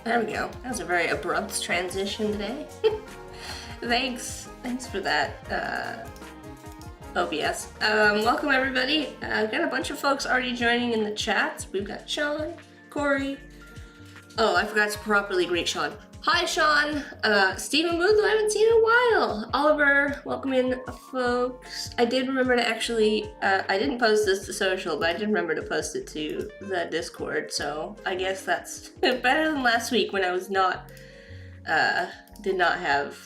There we go. That was a very abrupt transition today. Thanks for that, OBS. Welcome everybody. I've got a bunch of folks already joining in the chat. We've got Sean, Corey. Oh, I forgot to properly greet Sean. Hi, Sean. Stephen Booth, who I haven't seen in a while. Oliver, welcome in, folks. I did remember to actually, I didn't post this to social, but I did remember to post it to the Discord, so I guess that's better than last week when I was not, did not have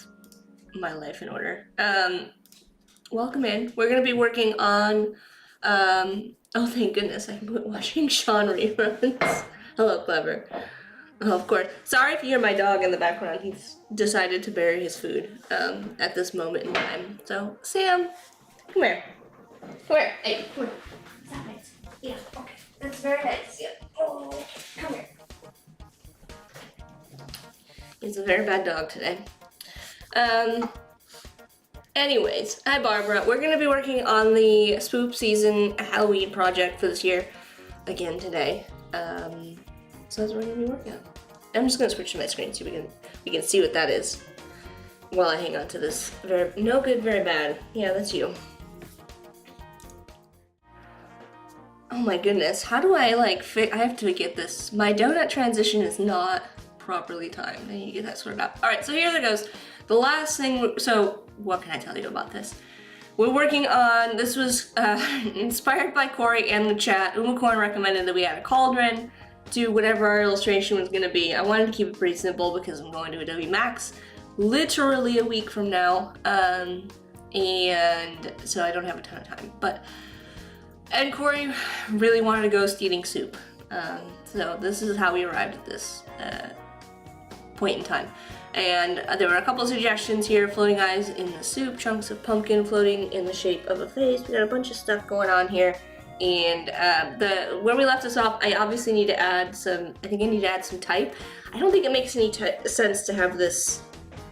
my life in order. Welcome in. We're gonna be working on, oh thank goodness, I quit watching Sean reruns. Hello, Clever. Oh, of course. Sorry if you hear my dog in the background. He's decided to bury his food at this moment in time. So, Sam, come here. Come here. Hey, come here. Is that nice? Yeah, okay. That's very nice. Yeah. Oh, come here. He's a very bad dog today. Anyways, hi Barbara. We're going to be working on the Spoop Season Halloween project for this year again today. So that's what we're gonna be working on. I'm just gonna switch to my screen so we can see what that is while I hang on to this. No good, very bad. Yeah, that's you. Oh my goodness, how do I like I have to get this. My donut transition is not properly timed. I need to get that sorted out. All right, so here it goes. The last thing, so what can I tell you about this? We're working on, this was inspired by Corey and the chat. Umacorn recommended that we add a cauldron to whatever our illustration was gonna be. I wanted to keep it pretty simple because I'm going to Adobe Max literally a week from now. And so I don't have a ton of time. And Corey really wanted a ghost eating soup. So this is how we arrived at this point in time. And there were a couple of suggestions here: floating eyes in the soup, chunks of pumpkin floating in the shape of a face. We got a bunch of stuff going on here. And where we left this off, I obviously need to add some, I think I need to add some type. I don't think it makes any sense to have this,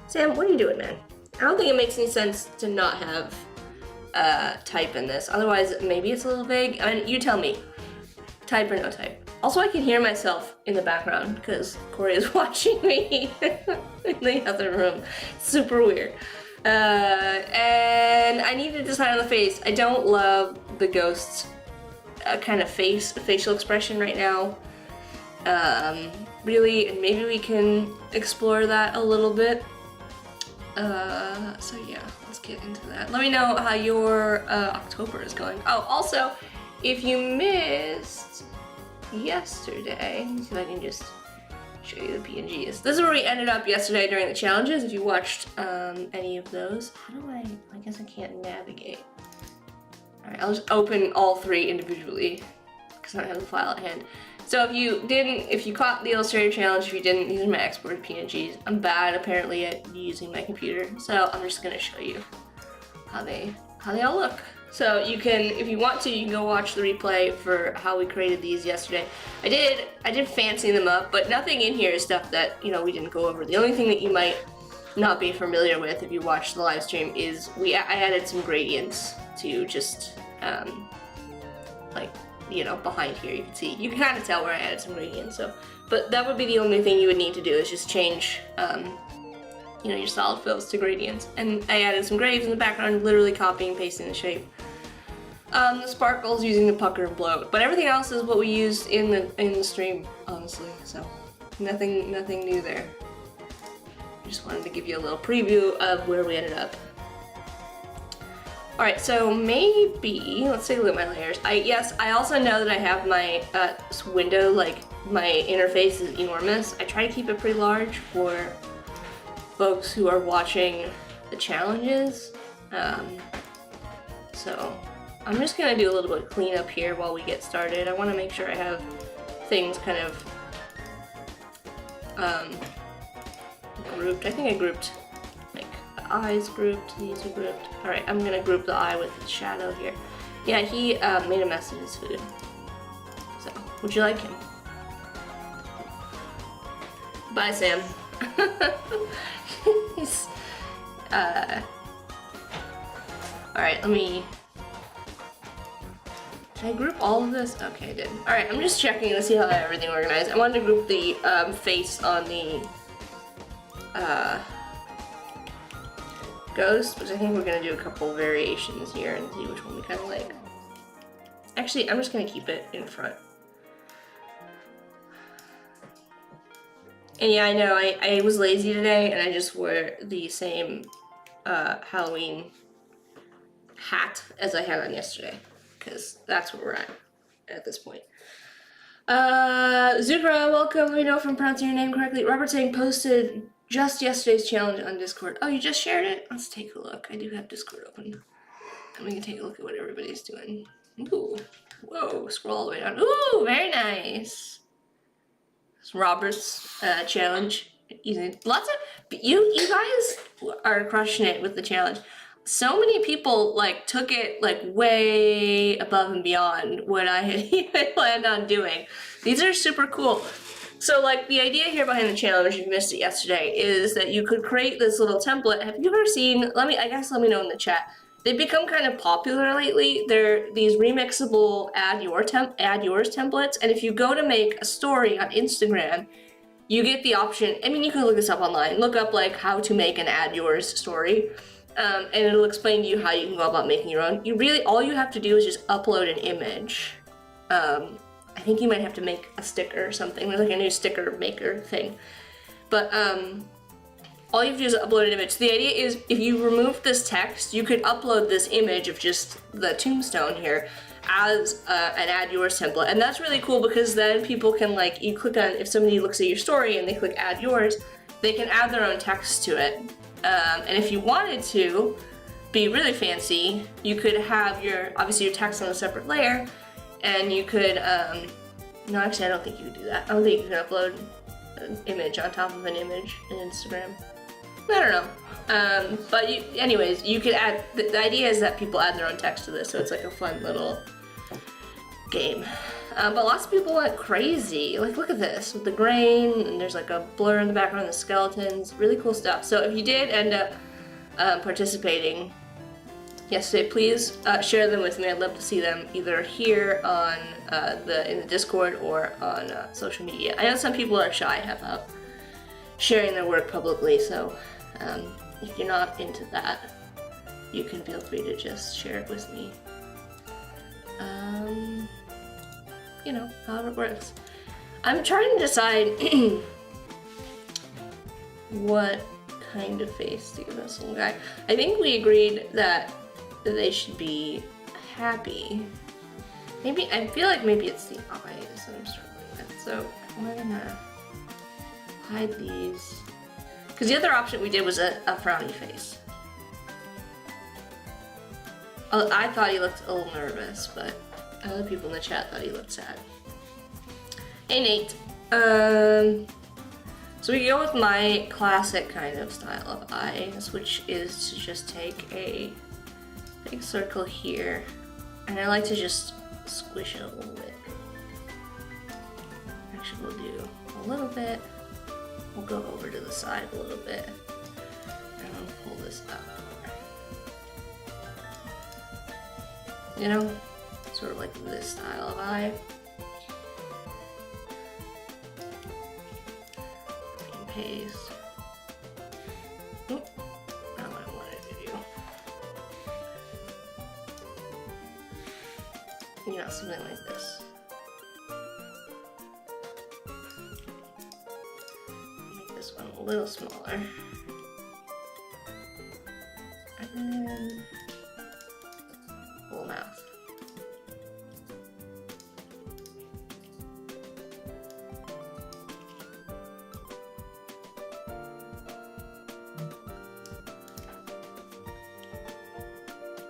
Sam, what are you doing, man? I don't think it makes any sense to not have type in this. Otherwise, maybe it's a little vague. I mean, you tell me, type or no type. Also, I can hear myself in the background because Corey is watching me in the other room. Super weird. And I need to decide on the face. I don't love the ghost's kind of facial expression right now. Really, and maybe we can explore that a little bit. So yeah, let's get into that. Let me know how your October is going. Oh, also, if you missed yesterday, let me see if I can just show you the PNGs. This is where we ended up yesterday during the challenges. If you watched any of those, how do I guess I can't navigate. All right, I'll just open all three individually because I don't have the file at hand. So if you caught the Illustrator challenge, if you didn't, these are my exported PNGs. I'm bad apparently at using my computer, so I'm just gonna show you how they all look. So you can, if you want to, you can go watch the replay for how we created these yesterday. I did fancy them up, but nothing in here is stuff that, we didn't go over. The only thing that you might not be familiar with if you watch the live stream is I added some gradients to just behind here. You can kind of tell where I added some gradients. So, but that would be the only thing you would need to do is just change your solid fills to gradients. And I added some graves in the background, literally copying and pasting the shape. The sparkles using the pucker and blow, but everything else is what we used in the stream, honestly. So nothing new there. Just wanted to give you a little preview of where we ended up. All right, so maybe let's take a look at my layers. I also know that I have my window, like my interface is enormous. I try to keep it pretty large for folks who are watching the challenges. So I'm just gonna do a little bit of cleanup here while we get started. I want to make sure I have things kind of grouped. I think I grouped like the eyes grouped, these are grouped. All right, I'm gonna group the eye with the shadow here. Yeah, he made a mess of his food. So, would you like him? Bye, Sam. He's, all right, let me Did I group all of this? Okay, I did. Alright, I'm just checking to see how I have everything organized. I wanted to group the face on the ghost, which I think we're gonna do a couple variations here and see which one we kind of like. Actually, I'm just gonna keep it in front. And yeah, I know, I was lazy today and I just wore the same Halloween hat as I had on yesterday, because that's where we're at this point. Zukra, welcome. Let me know if I'm pronouncing your name correctly. Robert saying posted just yesterday's challenge on Discord. Oh, you just shared it? Let's take a look. I do have Discord open. And we can take a look at what everybody's doing. Ooh. Whoa, scroll all the way down. Ooh, very nice. It's Robert's challenge. Lots of you guys are crushing it with the challenge. So many people like took it like way above and beyond what I had even planned on doing. These are super cool. So like the idea here behind the challenge, if you missed it yesterday, is that you could create this little template. Have you ever seen, let me know in the chat. They've become kind of popular lately. They're these remixable add yours templates, and if you go to make a story on Instagram, you get the option. I mean, you can look this up online. Look up like how to make an add yours story, and it'll explain to you how you can go about making your own. All you have to do is just upload an image. I think you might have to make a sticker or something. There's like a new sticker maker thing, but all you have to do is upload an image. So the idea is if you remove this text, you could upload this image of just the tombstone here as an add yours template. And that's really cool because then people can like, you click on, if somebody looks at your story and they click add yours, they can add their own text to it. And if you wanted to be really fancy, you could have obviously your text on a separate layer, and you could, no, actually I don't think you could do that. I don't think you can upload an image on top of an image in Instagram. I don't know. But anyways, you could add, the idea is that people add their own text to this, so it's like a fun little game. But lots of people went crazy. Like, look at this, with the grain, and there's like a blur in the background, the skeletons, really cool stuff. So if you did end up participating yesterday, please share them with me. I'd love to see them either here on in the Discord or on social media. I know some people are shy about sharing their work publicly, so if you're not into that, you can feel free to just share it with me. You know, however it works. I'm trying to decide what kind of face to give this little guy. I think we agreed that they should be happy. Maybe, I feel like maybe it's the eyes that I'm struggling with. So I'm gonna hide these. Because the other option we did was a frowny face. I thought he looked a little nervous, but other people in the chat thought he looked sad. Hey Nate. So we go with my classic kind of style of eyes, which is to just take a big circle here, and I like to just squish it a little bit. Actually, we'll do a little bit. We'll go over to the side a little bit, and I'll pull this up. You know, sort of like this style of eye. And paste. Oop, not what I wanted to do. You know, something like this. Make this one a little smaller. And then full mouth.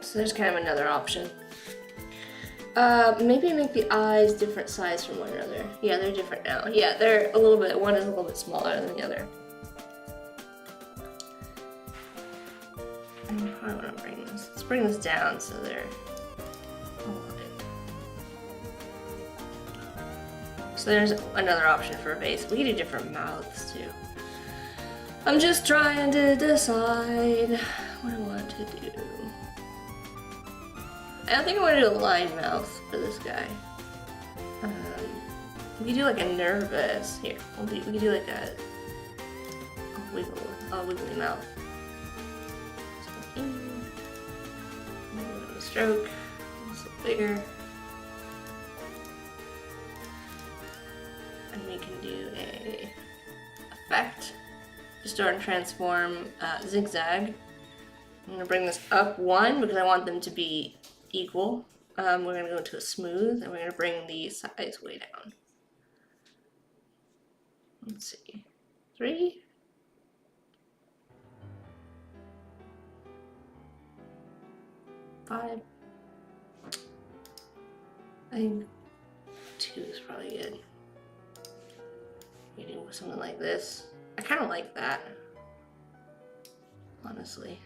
So there's kind of another option. Maybe make the eyes different size from one another. Yeah, they're different now. Yeah, they're a little bit, one is a little bit smaller than the other. I probably want to bring this. Let's bring this down so they're aligned. So there's another option for a base. We can do different mouths too. I'm just trying to decide what I want to do. I don't think I want to do a line mouth for this guy. We could do like a nervous. Here, we could do like a wiggly mouth. Stroke. It's bigger. And we can do a effect. Distort and transform zigzag. I'm gonna bring this up 1 because I want them to be equal. We're gonna go to a smooth and we're gonna bring the size way down. Let's see, 3. Five. I think 2 is probably good. We do something like this. I kind of like that, honestly.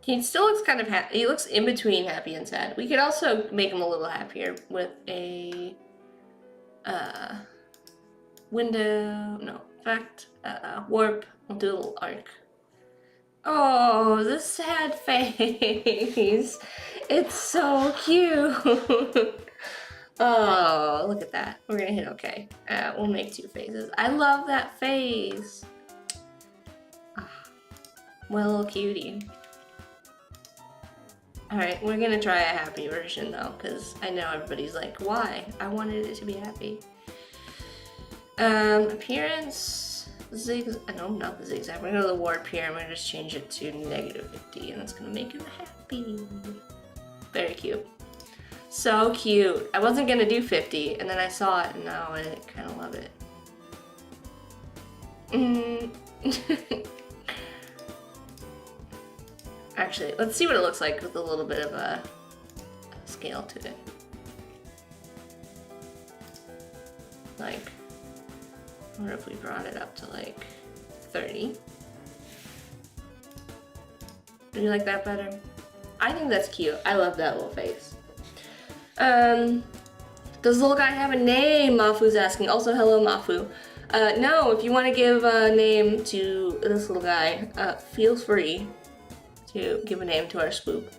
He still looks kind of happy. He looks in between happy and sad. We could also make him a little happier with a window, no, effect, warp. We'll do a little arc. Oh, the sad face. It's so cute. Oh, look at that. We're gonna hit okay. We'll make 2 faces. I love that face. Well, cutie. Alright, we're gonna try a happy version though, because I know everybody's like, why? I wanted it to be happy. Appearance, no, not the zigzag. We're gonna go to the warp here and we're gonna just change it to -50 and that's gonna make him happy. Very cute. So cute. I wasn't gonna do 50 and then I saw it and now I kind of love it. Actually, let's see what it looks like with a little bit of a scale to it. Like, what if we brought it up to like 30? Do you like that better? I think that's cute. I love that little face. Does the little guy have a name? Mafu's asking. Also, hello, Mafu. No, if you want to give a name to this little guy, feel free to give a name to our spoop.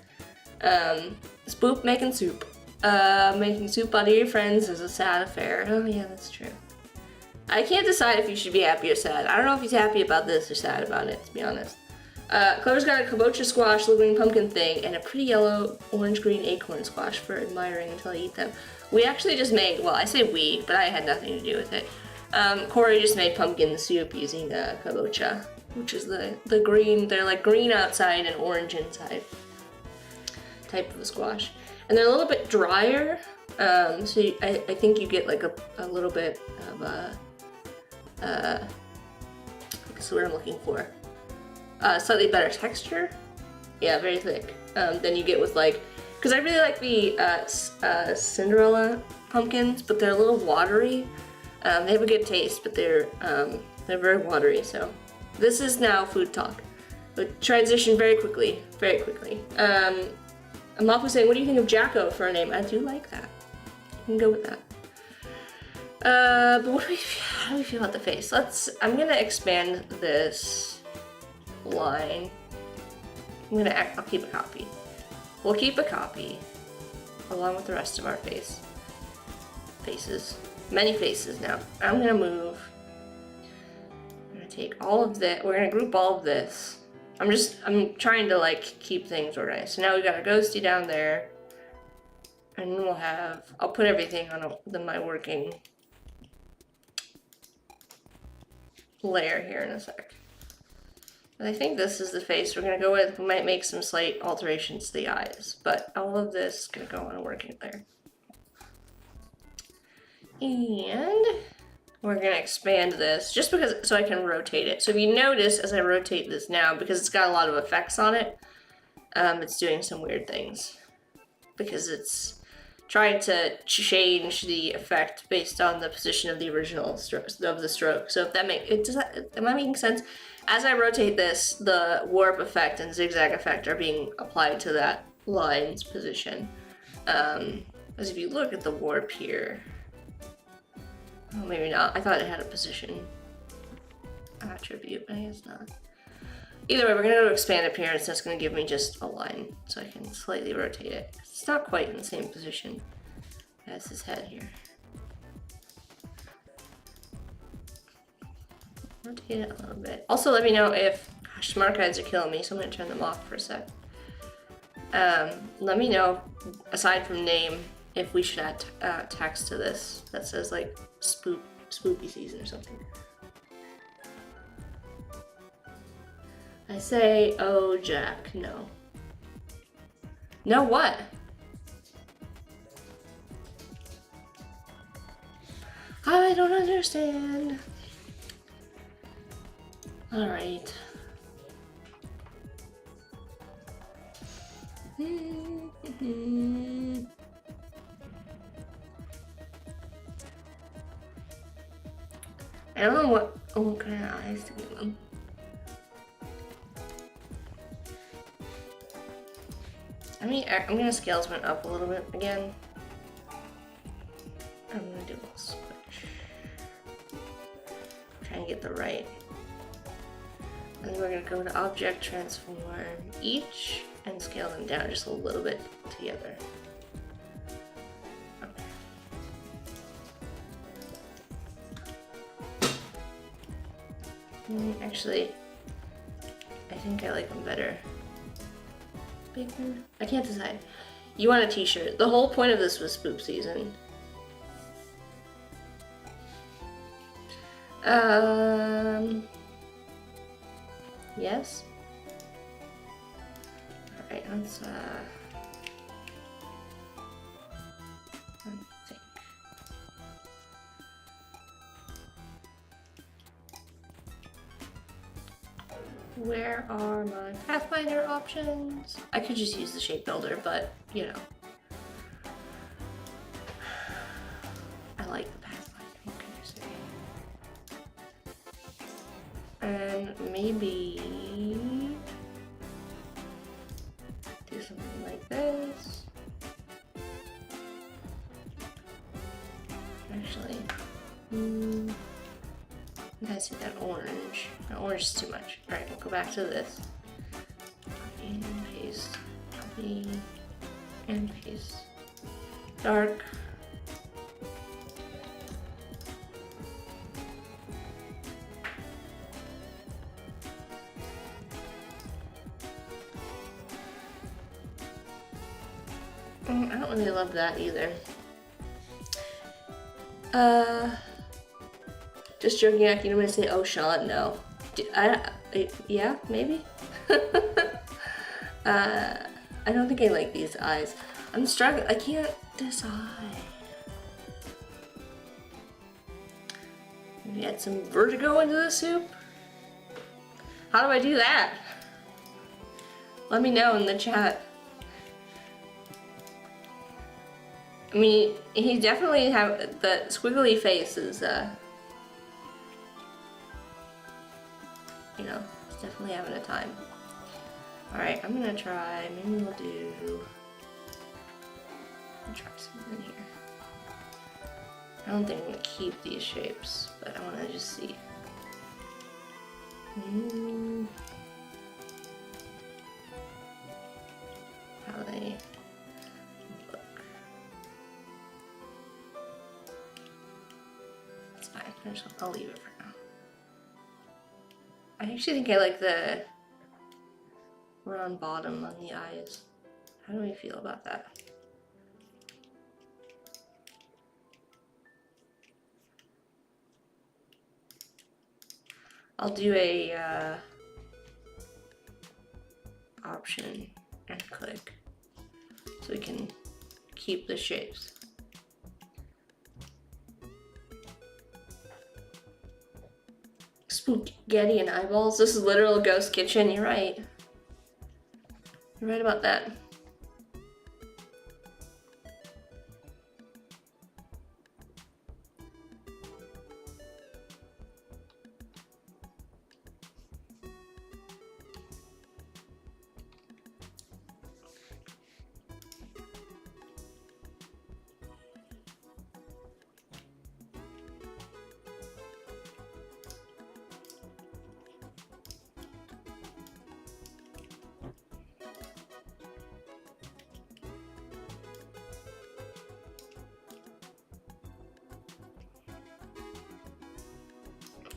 Spoop making soup. Making soup out of your friends is a sad affair. Oh yeah, that's true. I can't decide if you should be happy or sad. I don't know if he's happy about this or sad about it, to be honest. Clover's got a kabocha squash, little green pumpkin thing, and a pretty yellow orange-green acorn squash for admiring until I eat them. We actually just made, well, I say we, but I had nothing to do with it. Corey just made pumpkin soup using kabocha, which is the green, they're like green outside and orange inside type of a squash. And they're a little bit drier, so I think you get like a little bit of that's what I'm looking for. Slightly better texture. Yeah, very thick. Than you get with like, because I really like the Cinderella pumpkins, but they're a little watery. They have a good taste, but they're very watery. So this is now food talk. But transition very quickly, very quickly. Mafu saying, what do you think of Jacko for a name? I do like that. You can go with that. But how do we feel about the face? I'm gonna expand this line. I'll keep a copy. We'll keep a copy along with the rest of our faces. Many faces now. I'm gonna move. I'm gonna take all of that. We're gonna group all of this. I'm trying to like keep things organized. So now we've got a ghosty down there. And then I'll put everything on my working layer here in a sec. And I think this is the face we're gonna go with. We might make some slight alterations to the eyes, but all of this is gonna go on a working layer. And we're gonna expand this just because, so I can rotate it. So if you notice as I rotate this now, because it's got a lot of effects on it, it's doing some weird things because it's trying to change the effect based on the position of the original stroke. So if that am I making sense? As I rotate this, the warp effect and zigzag effect are being applied to that line's position. As if you look at the warp here, oh, maybe not. I thought it had a position. attribute, but I guess not. Either way, we're gonna go to expand appearance. That's gonna give me just a line, so I can slightly rotate it. It's not quite in the same position as his head here. Rotate it a little bit. Also, let me know if, gosh, smart guides are killing me, so I'm gonna turn them off for a sec. Let me know, aside from name, if we should add text to this that says like spooky season or something. I say, oh Jack, no. No what? I don't understand. All right. I don't know what kind of eyes to give them. I'm gonna scale this one up a little bit again. I'm gonna do a little switch. Try and get the right. And then we're gonna go to object, transform each, and scale them down just a little bit together. Okay. Actually, I think I like them better. Bigger? I can't decide. You want a t-shirt. The whole point of this was spook season. Yes? Alright, let's think. Where are my Pathfinder options? I could just use the shape builder, but you know. I like the Pathfinder, what can I say? And maybe do something like this. Actually, I see that orange. That orange is too much. Alright, we'll go back to this. Copy and paste. Copy and paste. Dark. I don't really love that either. Just joking, Aki, I'm gonna say, oh, Sean, no. Yeah, maybe? I don't think I like these eyes. I'm struggling, I can't decide. Maybe add some vertigo into the soup? How do I do that? Let me know in the chat. I mean, he definitely have the squiggly face is, you know, he's definitely having a time. Alright, I'm gonna try, maybe we'll do, I'll try something in here. I don't think I'm gonna keep these shapes, but I wanna just see. How they look. It's fine, I'll leave it for now. I actually think I like the round bottom on the eyes. How do we feel about that? I'll do a option and click so we can keep the shapes. Spaghetti and eyeballs. This is literal ghost kitchen. You're right. You're right about that.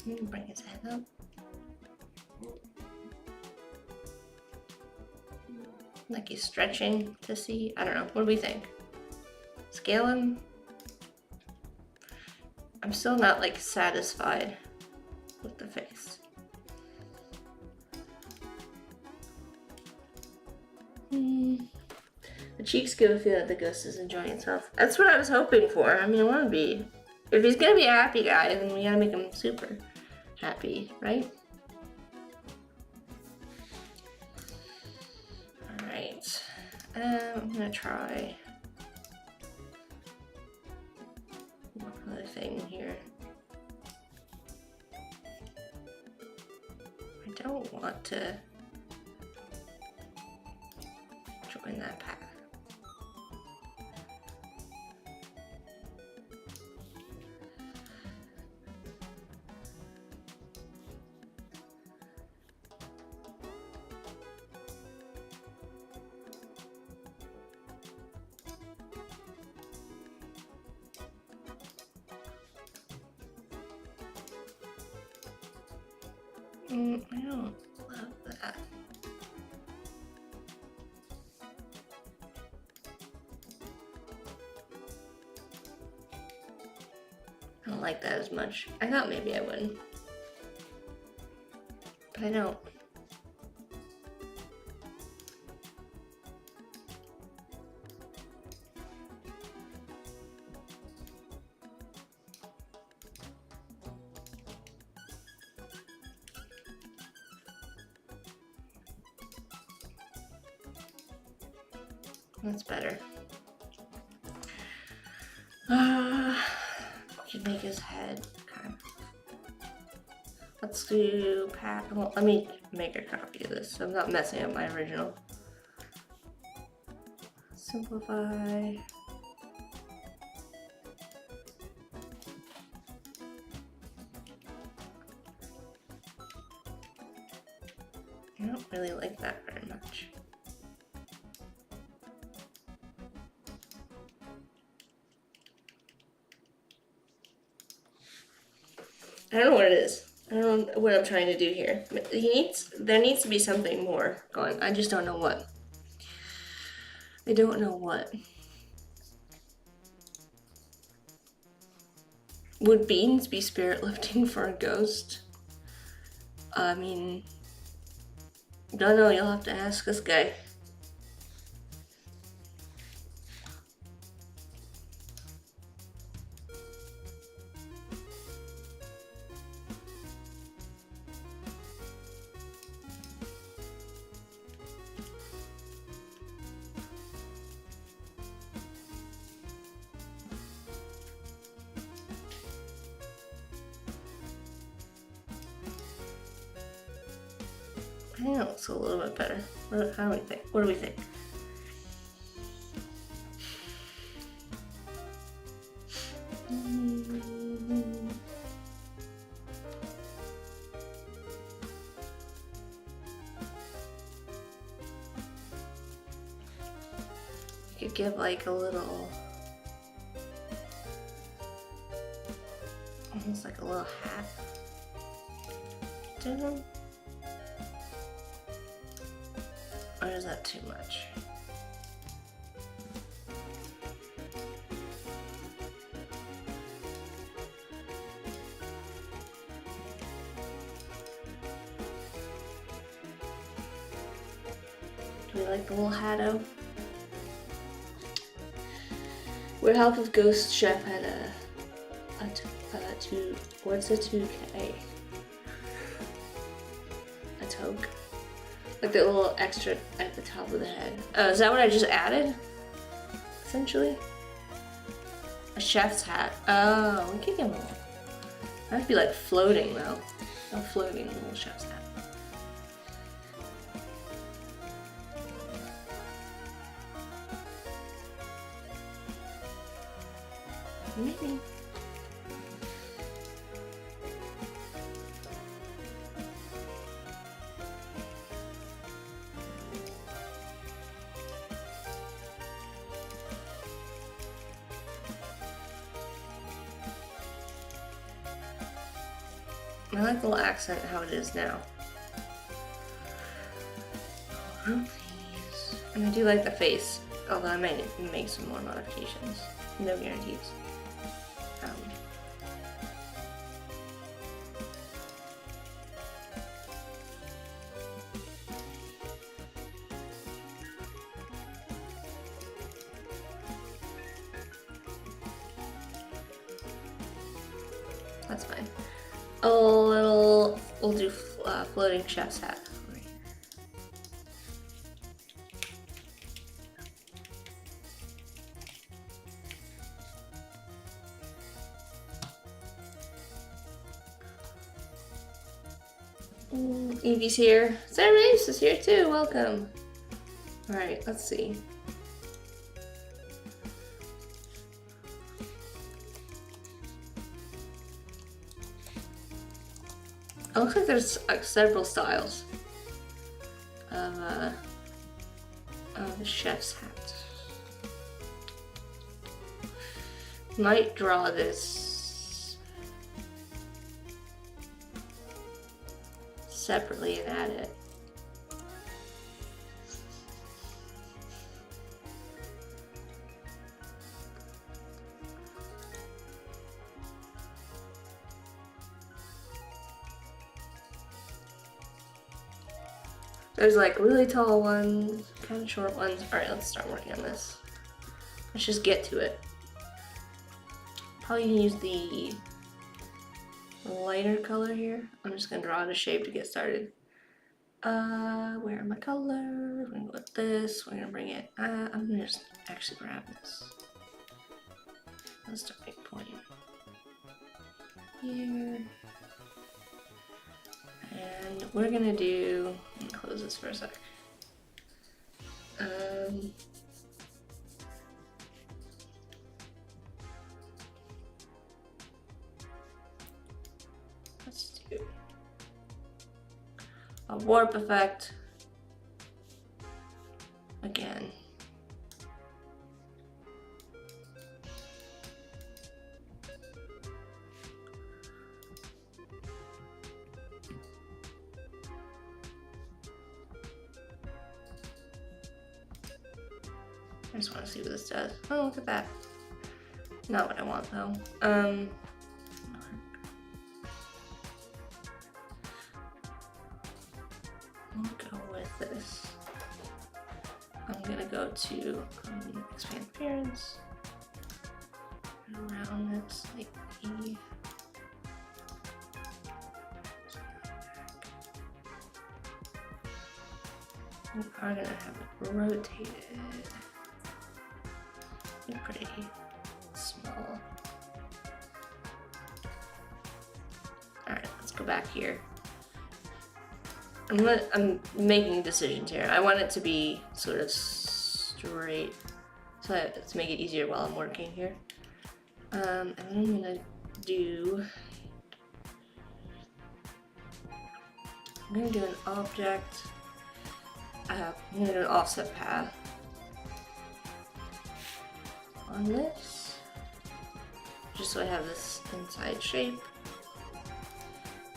Bring his head up. Like he's stretching to see. I don't know. What do we think? Scale him? I'm still not like satisfied with the face. The cheeks give a feel that the ghost is enjoying itself. That's what I was hoping for. I mean, I want to be. If he's gonna be a happy guy, then we gotta make him super happy, right? Alright. I'm gonna try one other thing here. I don't want to join that path. I don't love that. I don't like that as much. I thought maybe I would, but I don't. That's better. We could make his head kind of. Let's do pack. Well, let me make a copy of this so I'm not messing up my original. Simplify. I don't really like that very much. I don't know what it is. I don't know what I'm trying to do here. There needs to be something more going. I just don't know what. I don't know what. Would beans be spirit lifting for a ghost? I mean, don't know. You'll have to ask this guy. I think that looks a little bit better. How do we think? What do we think? You could give like a little, almost like a little hat to him. Or is that too much? Do we like the little hatto? With help of Ghost Chef had what's a 2K? A toque? Like the little extra at the top of the head. Oh, is that what I just added? Essentially? A chef's hat. Oh, we could give him a little. That would be like floating though. A floating little chef's hat. Maybe. I like the little accent how it is now. And I do like the face, although I might make some more modifications. No guarantees. That's fine. We'll do floating chef's hat. Evie's here. Sarah Mace is here too. Welcome. Alright, let's see. It looks like there's several styles of the chef's hat. Might draw this separately and add it. There's like really tall ones, kind of short ones. Alright, let's start working on this. Let's just get to it. Probably use the lighter color here. I'm just gonna draw out a shape to get started. Where are my colors? We're gonna go with this. We're gonna bring it. I'm gonna just actually grab this. Let's start a point here. And we're gonna do, let me close this for a sec. Let's do a warp effect again. I just want to see what this does. Oh, look at that. Not what I want though. I'll go with this. I'm gonna go to expand appearance. Around it slightly. We are gonna have it rotated. Pretty small. Alright, let's go back here. I'm making decisions here. I want it to be sort of straight, so to make it easier while I'm working here. And then I'm gonna do an object. I'm gonna do an offset path on this, just so I have this inside shape.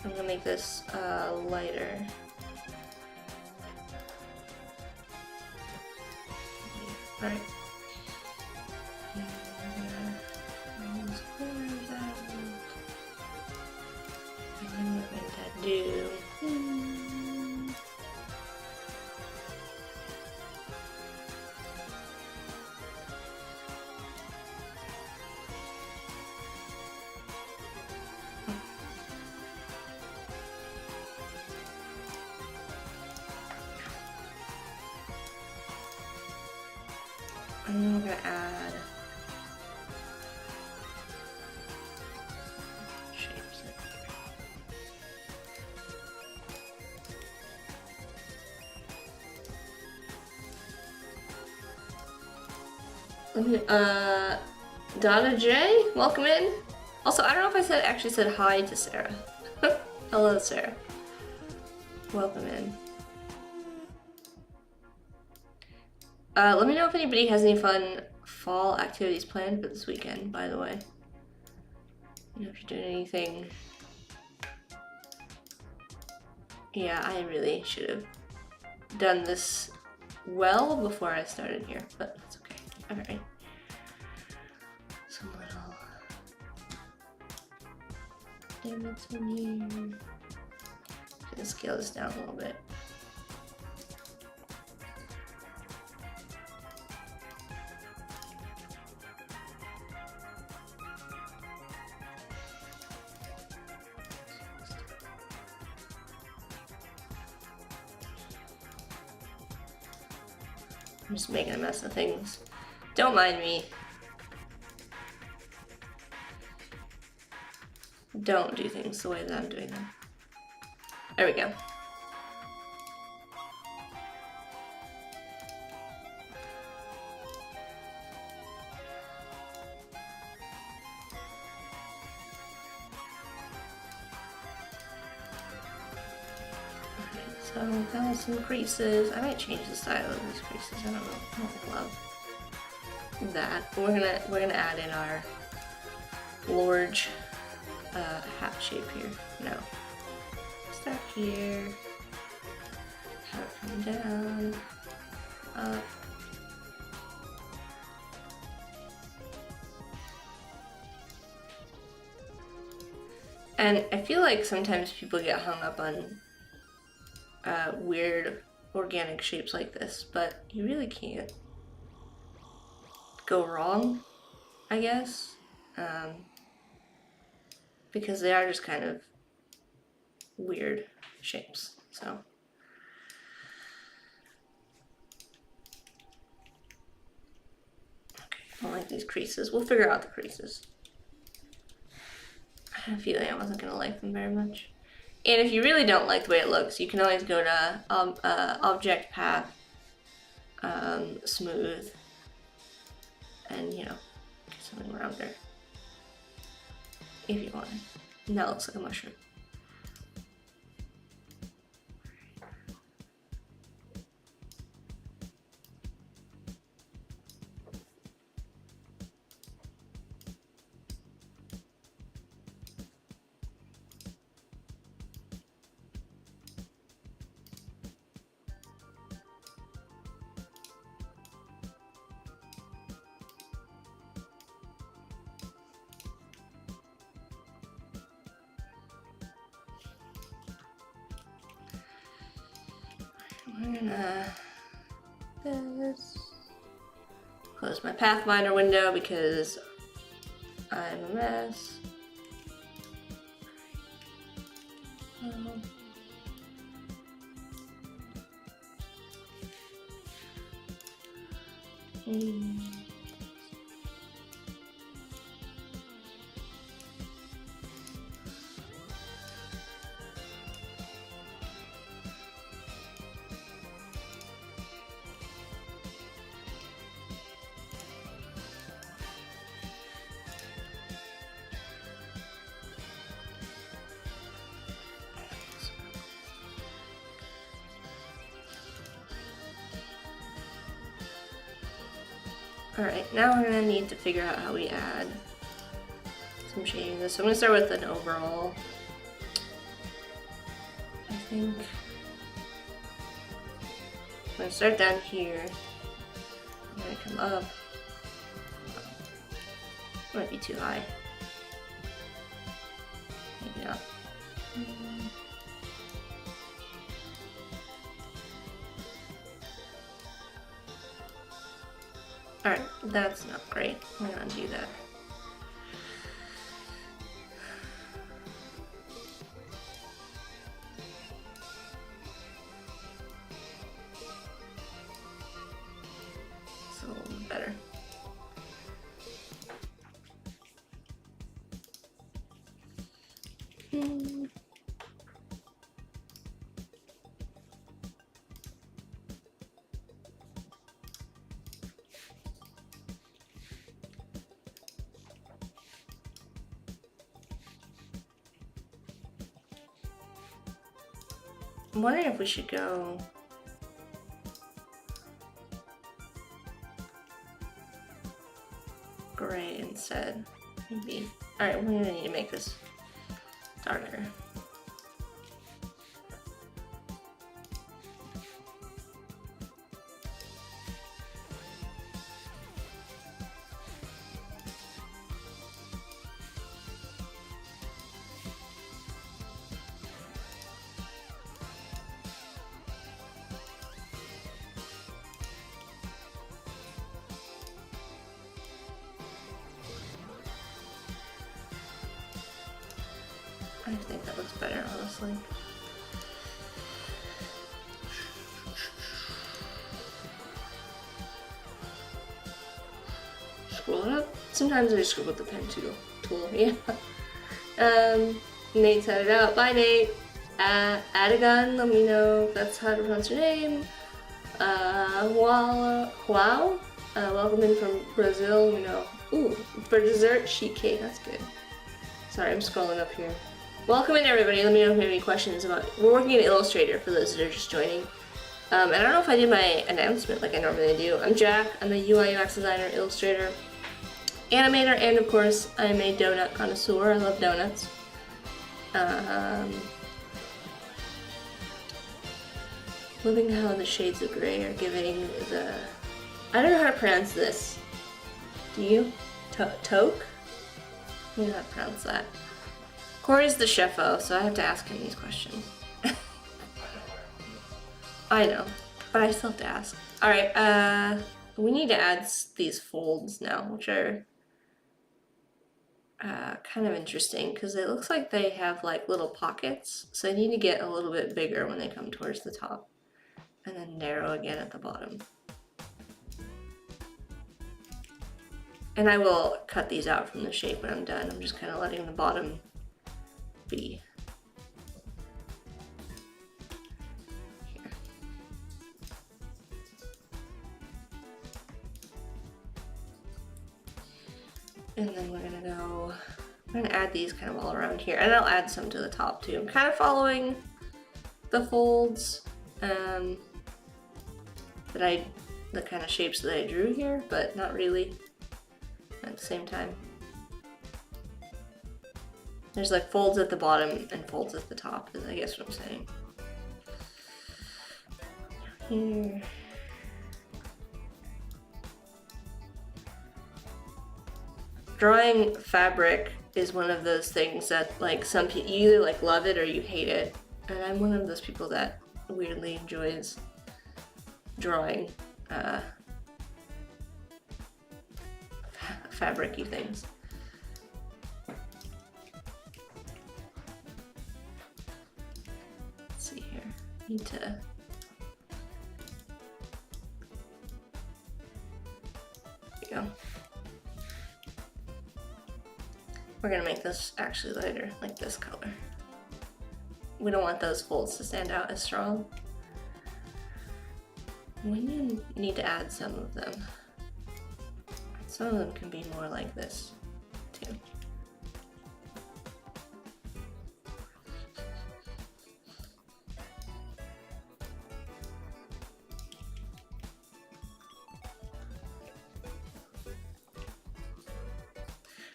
I'm gonna make this lighter. Right. And then we're going to do and then we're going to add shapes. Donna J, welcome in. Also, I don't know if I actually said hi to Sarah. Hello, Sarah. Welcome in. Let me know if anybody has any fun fall activities planned for this weekend, by the way. You know, if you're doing anything Yeah, I really should have done this well before I started here, but that's okay. Alright. Some little divots in here. I'm gonna scale this down a little bit. I'm just making a mess of things. Don't mind me. Don't do things the way that I'm doing them. There we go. So got some creases. I might change the style of these creases. I don't know. I don't love that. We're gonna add in our large hat shape here. No. Start here. Have it come down. Up. And I feel like sometimes people get hung up on weird organic shapes like this, but you really can't go wrong, I guess, because they are just kind of weird shapes. So okay, I don't like these creases. We'll figure out the creases. I had a feeling I wasn't gonna like them very much. And if you really don't like the way it looks, you can always go to Object Path, Smooth, and you know, get something around there if you want. And that looks like a mushroom. We're gonna this. Close my Pathfinder window because I'm a mess. Alright, now we're gonna need to figure out how we add some shading to this. So I'm gonna start with an overall. I think I'm gonna start down here. I'm gonna come up. Might be too high. Maybe not. Alright, that's not great. We're gonna undo that. It's a little bit better. I'm wondering if we should go gray instead. Maybe. Alright, we're gonna need to make this darker. I think that looks better, honestly. Scroll it up. Sometimes I just scribble with the pen tool. Yeah. Nate's headed out. Bye, Nate. Adagon, let me know if that's how to pronounce your name. Wow. Welcome in from Brazil. Let me know. Ooh, for dessert, sheet cake. That's good. Sorry, I'm scrolling up here. Welcome in, everybody. Let me know if you have any questions about. We're working in Illustrator for those that are just joining. And I don't know if I did my announcement like I normally do. I'm Jack. I'm a UI UX designer, illustrator, animator, and of course, I'm a donut connoisseur. I love donuts. Loving how the shades of gray are giving the. I don't know how to pronounce this. Do you? Toke? I don't know how to pronounce that. Corey's the chefo, so I have to ask him these questions. I know, but I still have to ask. Alright, we need to add these folds now, which are kind of interesting because it looks like they have like little pockets, so they need to get a little bit bigger when they come towards the top and then narrow again at the bottom. And I will cut these out from the shape when I'm done. I'm just kind of letting the bottom be. Here. And then we're gonna add these kind of all around here. And I'll add some to the top too. I'm kind of following the folds, the kind of shapes that I drew here, but not really at the same time. There's like folds at the bottom and folds at the top, is I guess what I'm saying. Here. Drawing fabric is one of those things that like some people, you either like love it or you hate it. And I'm one of those people that weirdly enjoys drawing fabric-y things. Let's see here. Need to. There we go. We're gonna make this actually lighter, like this color. We don't want those folds to stand out as strong. We need to add some of them. Some of them can be more like this, too.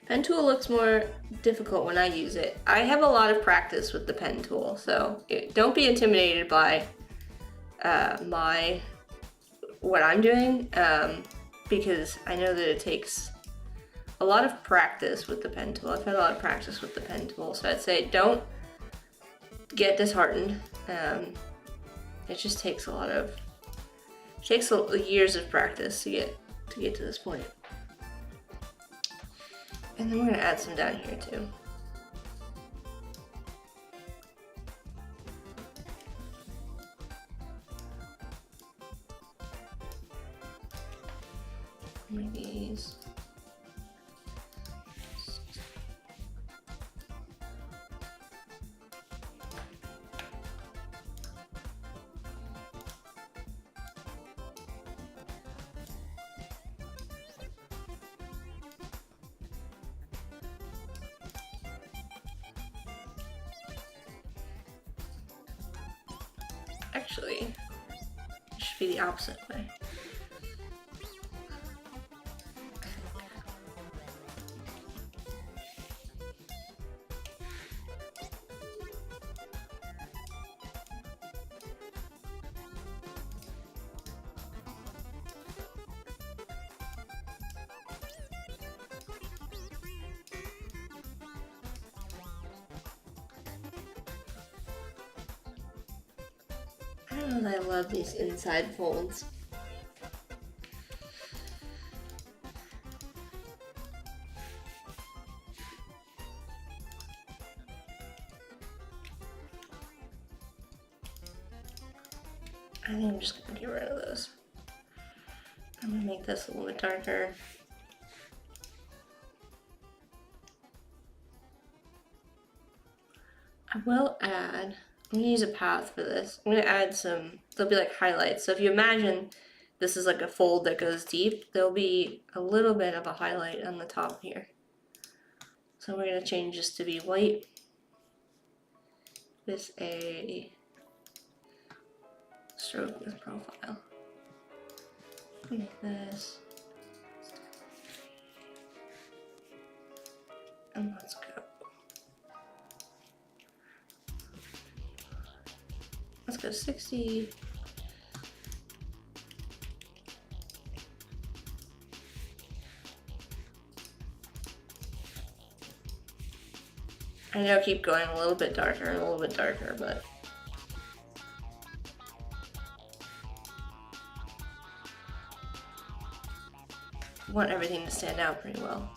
Pen tool looks more difficult when I use it. I have a lot of practice with the pen tool, so don't be intimidated by what I'm doing, because I know that it takes a lot of practice with the pen tool. I've had a lot of practice with the pen tool, so I'd say don't get disheartened. It just takes years of practice to get to this point. And then we're gonna add some down here too. Like these. Actually, it should be the opposite way. Oh, I love these inside folds. I think I'm just gonna get rid of those. I'm gonna make this a little bit darker. I will add, I'm gonna use a path for this. I'm gonna add some, there'll be like highlights. So if you imagine this is like a fold that goes deep, there'll be a little bit of a highlight on the top here. So we're gonna change this to be white with a stroke with profile. Make this. And let's go. Let's go 60. I know, keep going a little bit darker, but I want everything to stand out pretty well.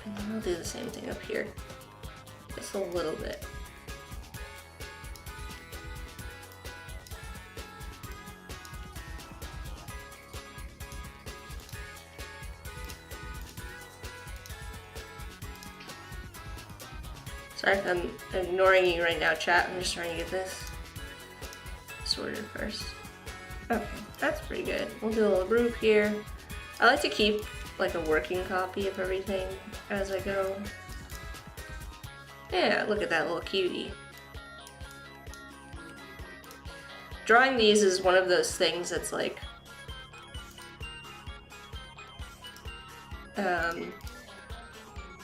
And then I'll do the same thing up here, just a little bit. Sorry if I'm ignoring you right now, chat. I'm just trying to get this sorted first. Okay, that's pretty good. We'll do a little group here. I like to keep like a working copy of everything as I go. Yeah, look at that little cutie. Drawing these is one of those things that's like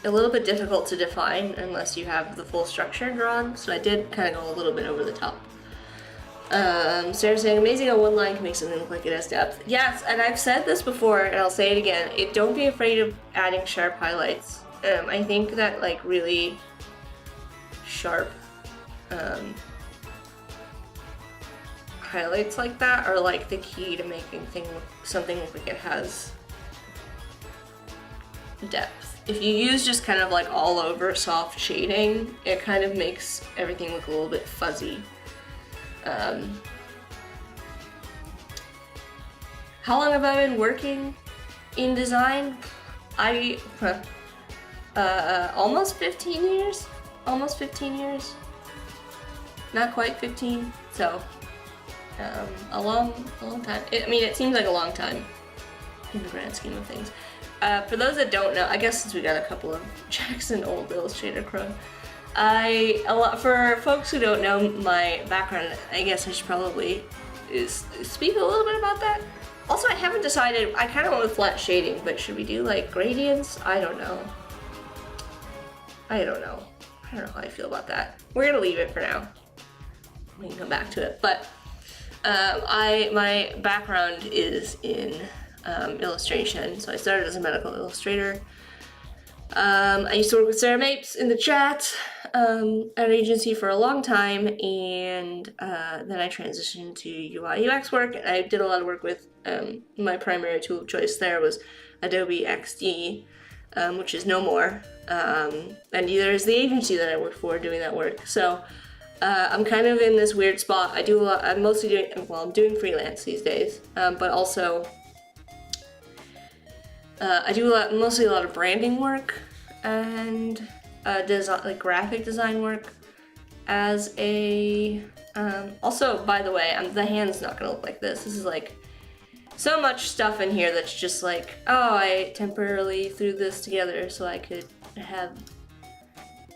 a little bit difficult to define unless you have the full structure drawn, so I did kind of go a little bit over the top. Sarah's saying, amazing how one line can make something look like it has depth. Yes, and I've said this before, and I'll say it again. Don't be afraid of adding sharp highlights. I think that like really sharp highlights like that are like the key to making something look like it has depth. If you use just kind of like all over soft shading, it kind of makes everything look a little bit fuzzy. How long have I been working in design? Almost 15 years? Almost 15 years. Not quite 15, so a long time. I mean, it seems like a long time in the grand scheme of things. For those that don't know, I guess since we got a couple of Jackson old Illustrator Chrome, for folks who don't know my background, I guess I should probably speak a little bit about that. Also, I haven't decided, I kind of went with flat shading, but should we do like gradients? I don't know. I don't know how I feel about that. We're gonna leave it for now. We can come back to it, but my background is in illustration, so I started as a medical illustrator. I used to work with Sarah Mapes in the chat at an agency for a long time, and then I transitioned to UI UX work. I did a lot of work with my primary tool of choice there was Adobe XD, which is no more, and neither is the agency that I work for doing that work. So I'm kind of in this weird spot. I do a lot. I'm mostly doing, well, I'm doing freelance these days, but also I do mostly a lot of branding work and design, like graphic design work as a. Also, by the way, the hand's not gonna look like this. This is like so much stuff in here that's just like, oh, I temporarily threw this together so I could have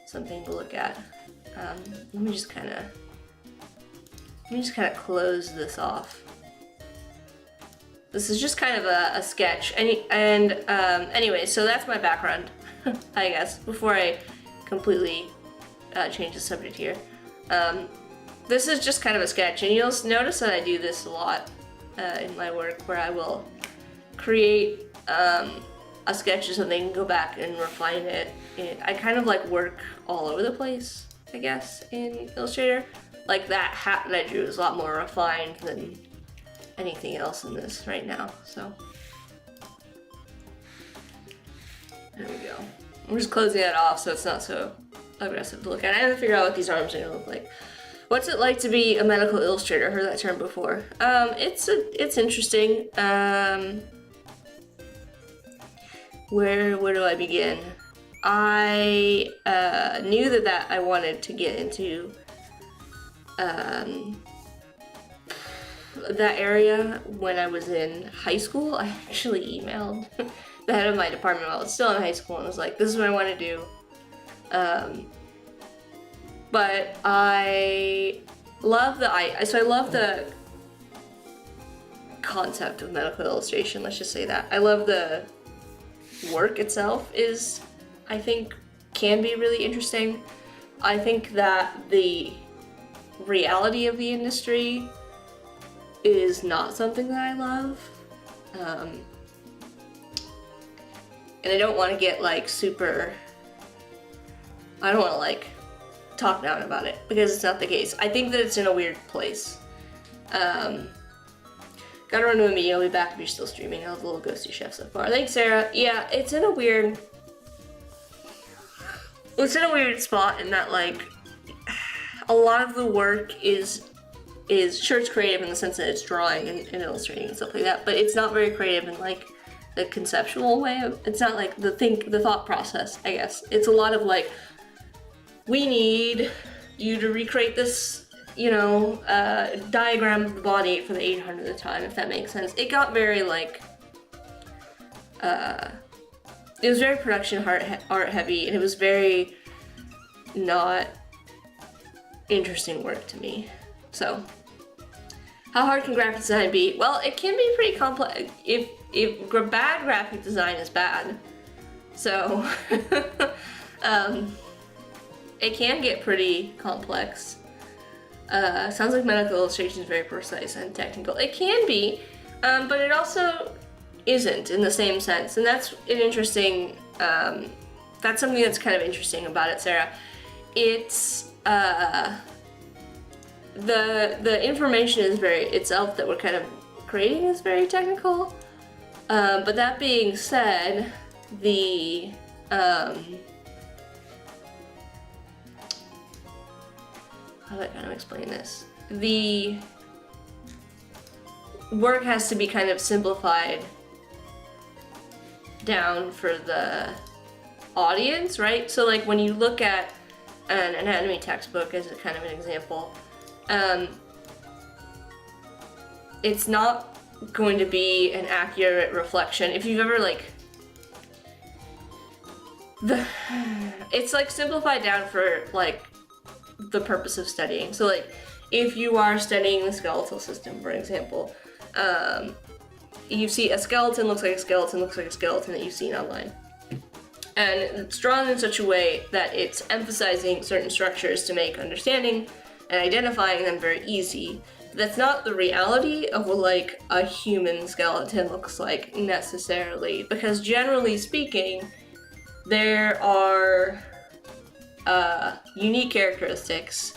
something to look at. Let me just kind of close this off. This is just kind of a sketch, and anyway, so that's my background, I guess, before I completely change the subject here. this is just kind of a sketch, and you'll notice that I do this a lot in my work, where I will create a sketch of something, go back and refine it. I kind of like work all over the place, I guess, in Illustrator. Like that hat that I drew is a lot more refined than anything else in this right now, so. There we go. I'm just closing that off so it's not so aggressive to look at. I have to figure out what these arms are gonna look like. What's it like to be a medical illustrator? I heard that term before. It's interesting. Where do I begin? I knew that I wanted to get into that area when I was in high school. I actually emailed the head of my department while I was still in high school and was like, this is what I want to do. But I love the concept of medical illustration, let's just say that. I love the work itself I think, can be really interesting. I think that the reality of the industry is not something that I love. And I don't want to get like super, I don't want to like talk down about it, because it's not the case. I think that it's in a weird place. Gotta run to a meeting. I'll be back if you're still streaming. I'll have a little ghosty chef so far. Thanks, Sarah. Yeah, it's in a weird spot in that like a lot of the work is sure, it's creative in the sense that it's drawing and illustrating and stuff like that, but it's not very creative in like the conceptual way of, it's not like the thought process, I guess. It's a lot of like, we need you to recreate this, you know, diagram of the body for the 800th time, if that makes sense. It got very like, it was very production art heavy, and it was very not interesting work to me. So, how hard can graphic design be? Well, it can be pretty complex. If bad graphic design is bad, so it can get pretty complex. Sounds like medical illustration is very precise and technical. It can be, but it also isn't in the same sense, and that's an interesting. That's something that's kind of interesting about it, Sarah. It's the information is very itself that we're kind of creating is very technical. But that being said, the how do I kind of explain this? The work has to be kind of simplified down for the audience, right? So like when you look at an anatomy textbook as a kind of an example, it's not going to be an accurate reflection. If you've ever like, it's like simplified down for like the purpose of studying. So like, if you are studying the skeletal system, for example, you see a skeleton looks like a skeleton looks like a skeleton that you've seen online. And it's drawn in such a way that it's emphasizing certain structures to make understanding and identifying them very easy. That's not the reality of what like a human skeleton looks like necessarily, because generally speaking, there are unique characteristics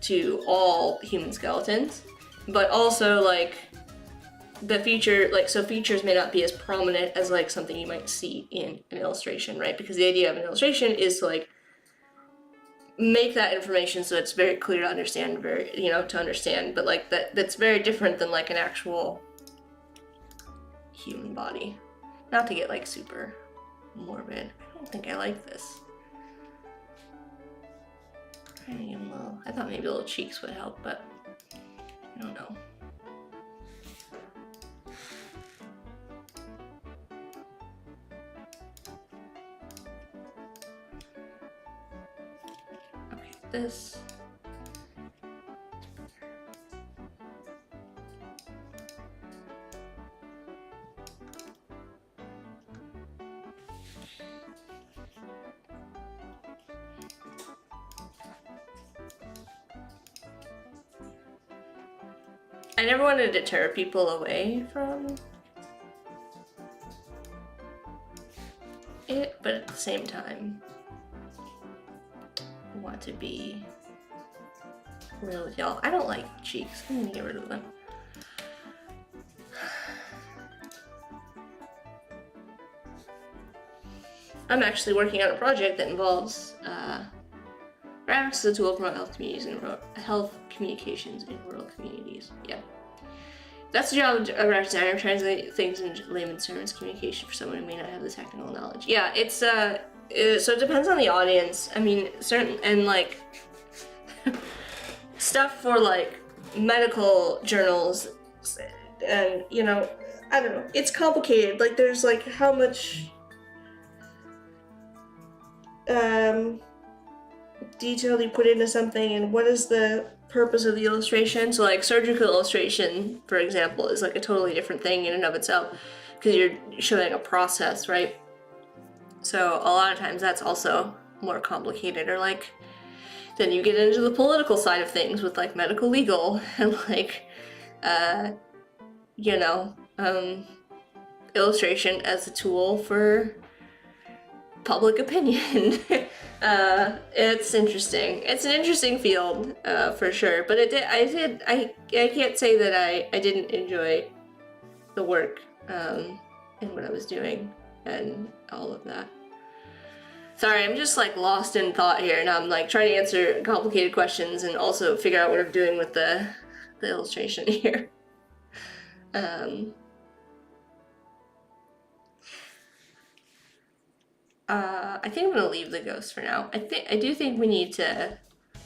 to all human skeletons, but also like the feature, like, so features may not be as prominent as like something you might see in an illustration, right? Because the idea of an illustration is to like make that information so it's very clear to understand, very, you know, to understand, but like that's very different than like an actual human body. Not to get like super morbid. I don't think I like this. I thought maybe little cheeks would help, but I don't know. Okay, this. I never want to deter people away from it, but at the same time, I want to be real with y'all. I don't like cheeks. I'm gonna get rid of them. I'm actually working on a project that involves graphics as a tool to promote health communications in rural communities. Yeah. That's the job of a graphic designer, translate things in layman's terms, communication for someone who may not have the technical knowledge. Yeah, it's so it depends on the audience. I mean, certain, and like stuff for like medical journals, and you know, I don't know, it's complicated. Like there's like how much detail you put into something, and what is the purpose of the illustration. So like surgical illustration, for example, is like a totally different thing in and of itself, because you're showing a process, right? So a lot of times that's also more complicated. Or like then you get into the political side of things with like medical legal and like you know, illustration as a tool for public opinion. It's interesting. It's an interesting field, for sure. But I can't say that I didn't enjoy the work, and what I was doing and all of that. Sorry, I'm just like lost in thought here, and I'm like trying to answer complicated questions and also figure out what I'm doing with the illustration here. I think I'm gonna leave the ghost for now. I do think we need to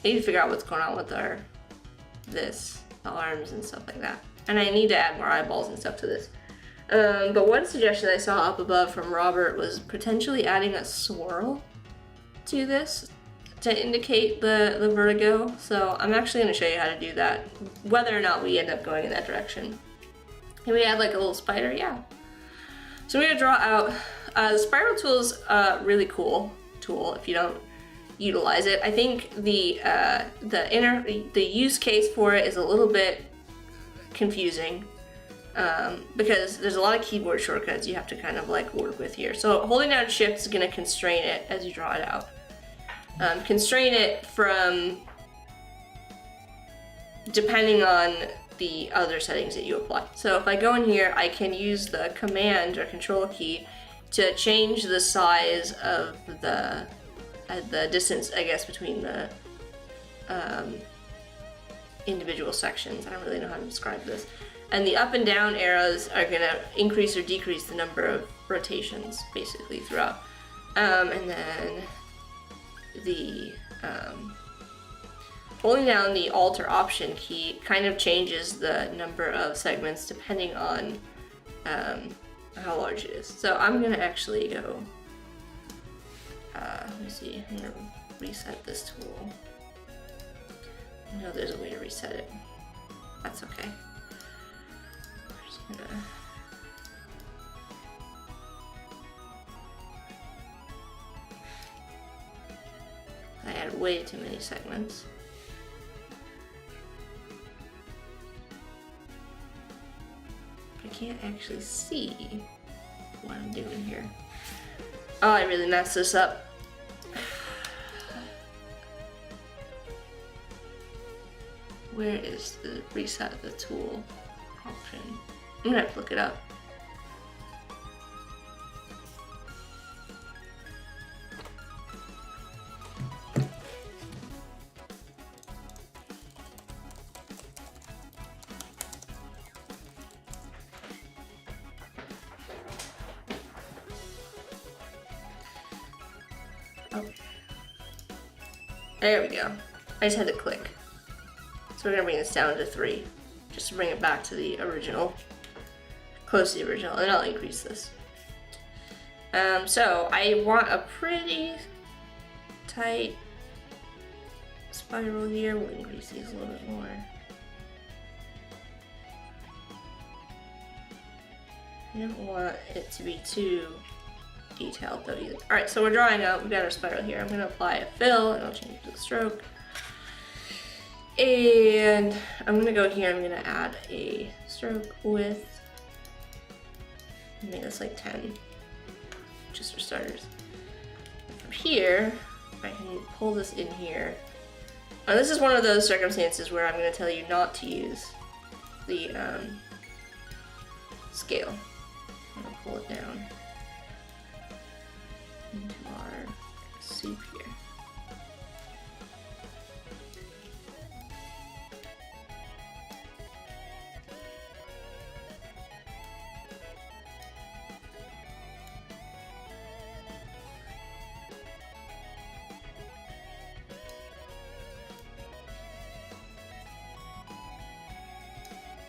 figure out what's going on with the arms and stuff like that. And I need to add more eyeballs and stuff to this. But one suggestion I saw up above from Robert was potentially adding a swirl to this to indicate the vertigo. So I'm actually gonna show you how to do that, whether or not we end up going in that direction. Can we add like a little spider? Yeah. So we're gonna draw out, the spiral tool is a really cool tool if you don't utilize it. I think the use case for it is a little bit confusing, because there's a lot of keyboard shortcuts you have to kind of like work with here. So holding down shift is gonna constrain it as you draw it out. Constrain it from, depending on the other settings that you apply. So if I go in here, I can use the command or control key to change the size of the distance, I guess, between the individual sections. I don't really know how to describe this. And the up and down arrows are gonna increase or decrease the number of rotations, basically, throughout. And then the holding down the Alt or Option key kind of changes the number of segments depending on how large it is. So I'm gonna actually go, let me see, I'm gonna reset this tool. I know there's a way to reset it. That's okay. We're just gonna, I had way too many segments. I can't actually see what I'm doing here. Oh, I really messed this up. Where is the reset the tool option? I'm gonna have to look it up. Oh. There we go. I just had to click. So we're gonna bring this down to 3, just to bring it back to the original, close to the original, and I'll increase this. So I want a pretty tight spiral here. We'll increase these a little bit more. I don't want it to be too detailed though either. Alright, so we're drawing out, we've got our spiral here. I'm gonna apply a fill and I'll change it to the stroke. And I'm gonna go here, I'm gonna add a stroke width. Make this like 10, just for starters. From here, I can pull this in here. Now this is one of those circumstances where I'm gonna tell you not to use the scale. I'm gonna pull it down into our soup here.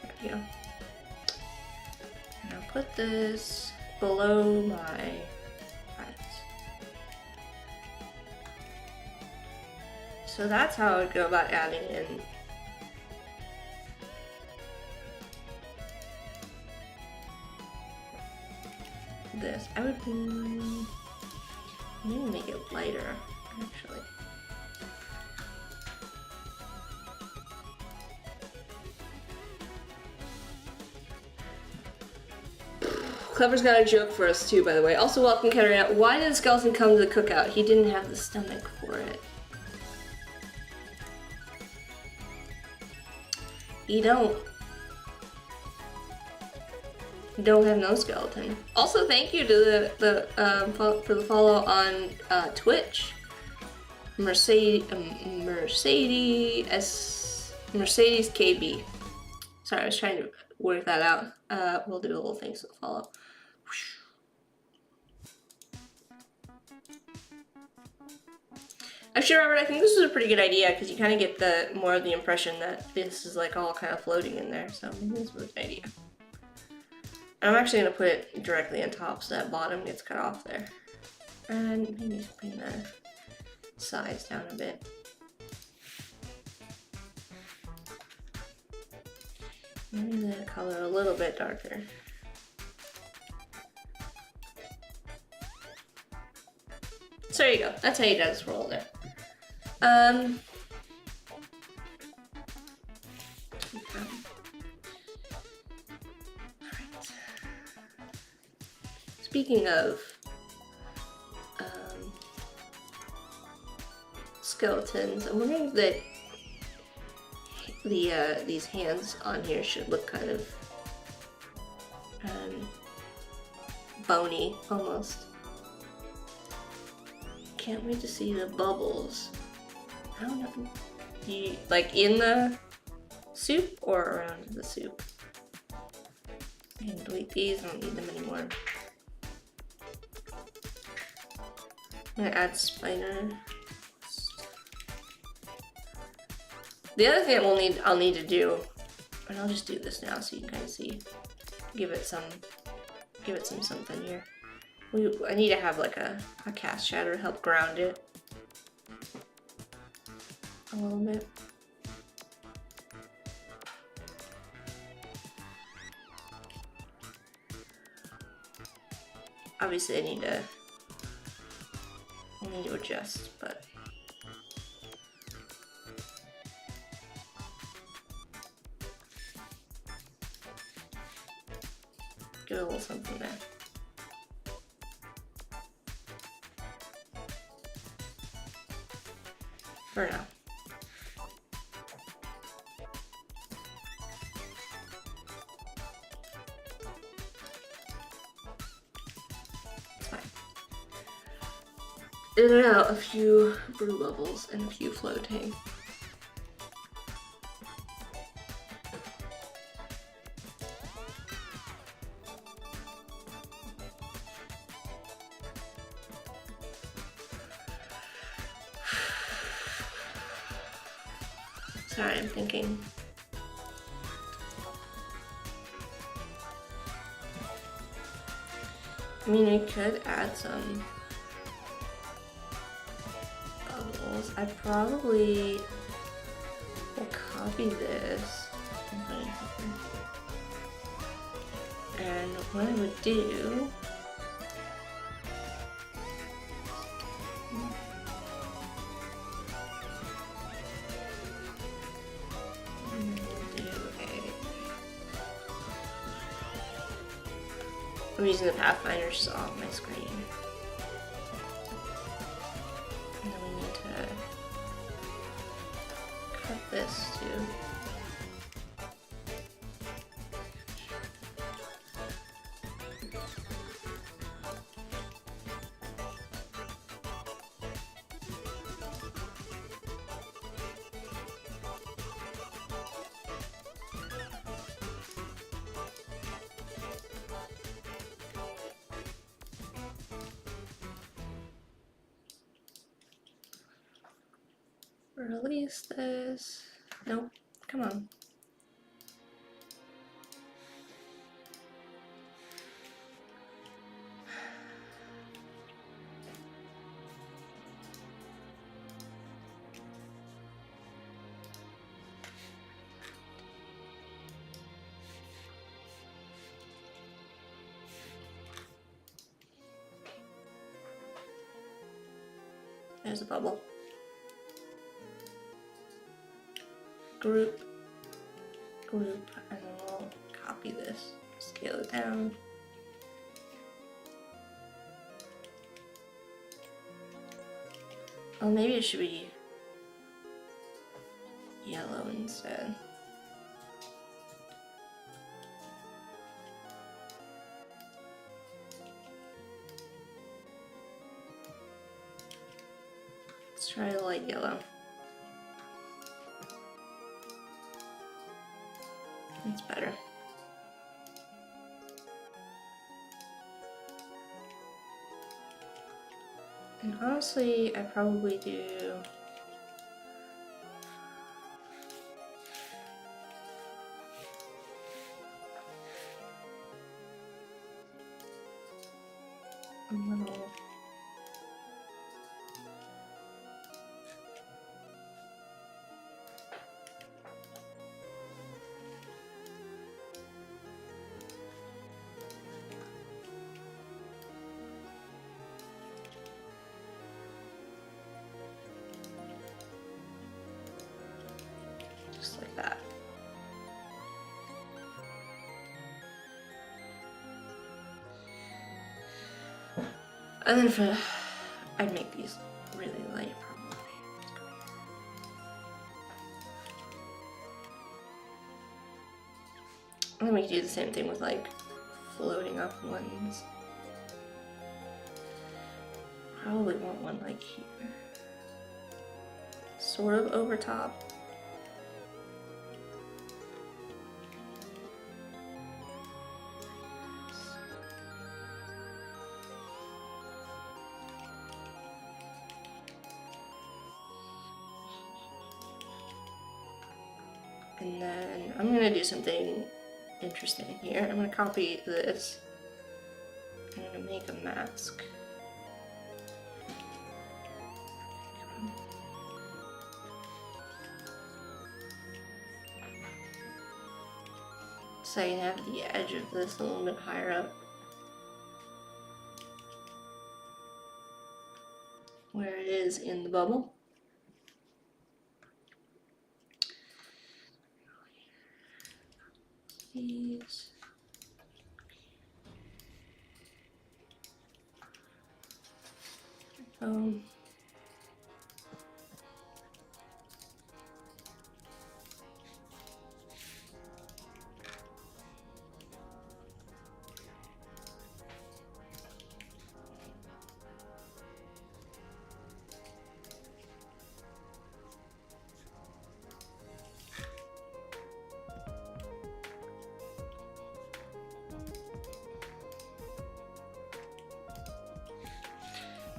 There we go. And I'll put this below my eyes. So that's how I would go about adding in this. I would maybe make it lighter, actually. Clever's got a joke for us too, by the way. Also, welcome, Katarina. Why did the skeleton come to the cookout? He didn't have the stomach for it. You don't have no skeleton. Also, thank you to for the follow on Twitch. Mercedes KB. Sorry, I was trying to work that out. We'll do a little thing so follow. Actually, Robert, I think this is a pretty good idea because you kind of get the more of the impression that this is like all kind of floating in there. So maybe this was a good idea. I'm actually gonna put it directly on top so that bottom gets cut off there, and maybe just bring the size down a bit. Maybe the color a little bit darker. So there you go. That's how you do this roll there. Okay. Alright. Speaking of skeletons, I'm wondering that these hands on here should look kind of bony almost. Can't wait to see the bubbles. I don't know. Like in the soup or around the soup? I'm gonna delete these, I don't need them anymore. I'm gonna add spiner. The other thing that I'll need to do, and I'll just do this now so you can kind of see, give it some something here. I need to have like a cast shadow to help ground it a little bit. Obviously, I need to adjust, but give it a little something there. For now. It's fine. In and out a few brew bubbles and a few floating. Sorry, I'm thinking. I mean, I could add some bubbles. I probably will copy this and what I would do I'm using the Pathfinder saw on my screen. And then we need to cut this too. Release this. Nope. Come on. There's a bubble. Group, and then we'll copy this, scale it down. Oh, maybe it should be yellow instead. Let's try the light yellow. That's better. And honestly, I probably do a little. Just like that. And then for, I'd make these really light probably. And then we can do the same thing with like floating up ones. Probably want one like here. Sort of over top. And then I'm gonna do something interesting here. I'm gonna copy this. I'm gonna make a mask. So I can have the edge of this a little bit higher up. Where it is in the bubble. These.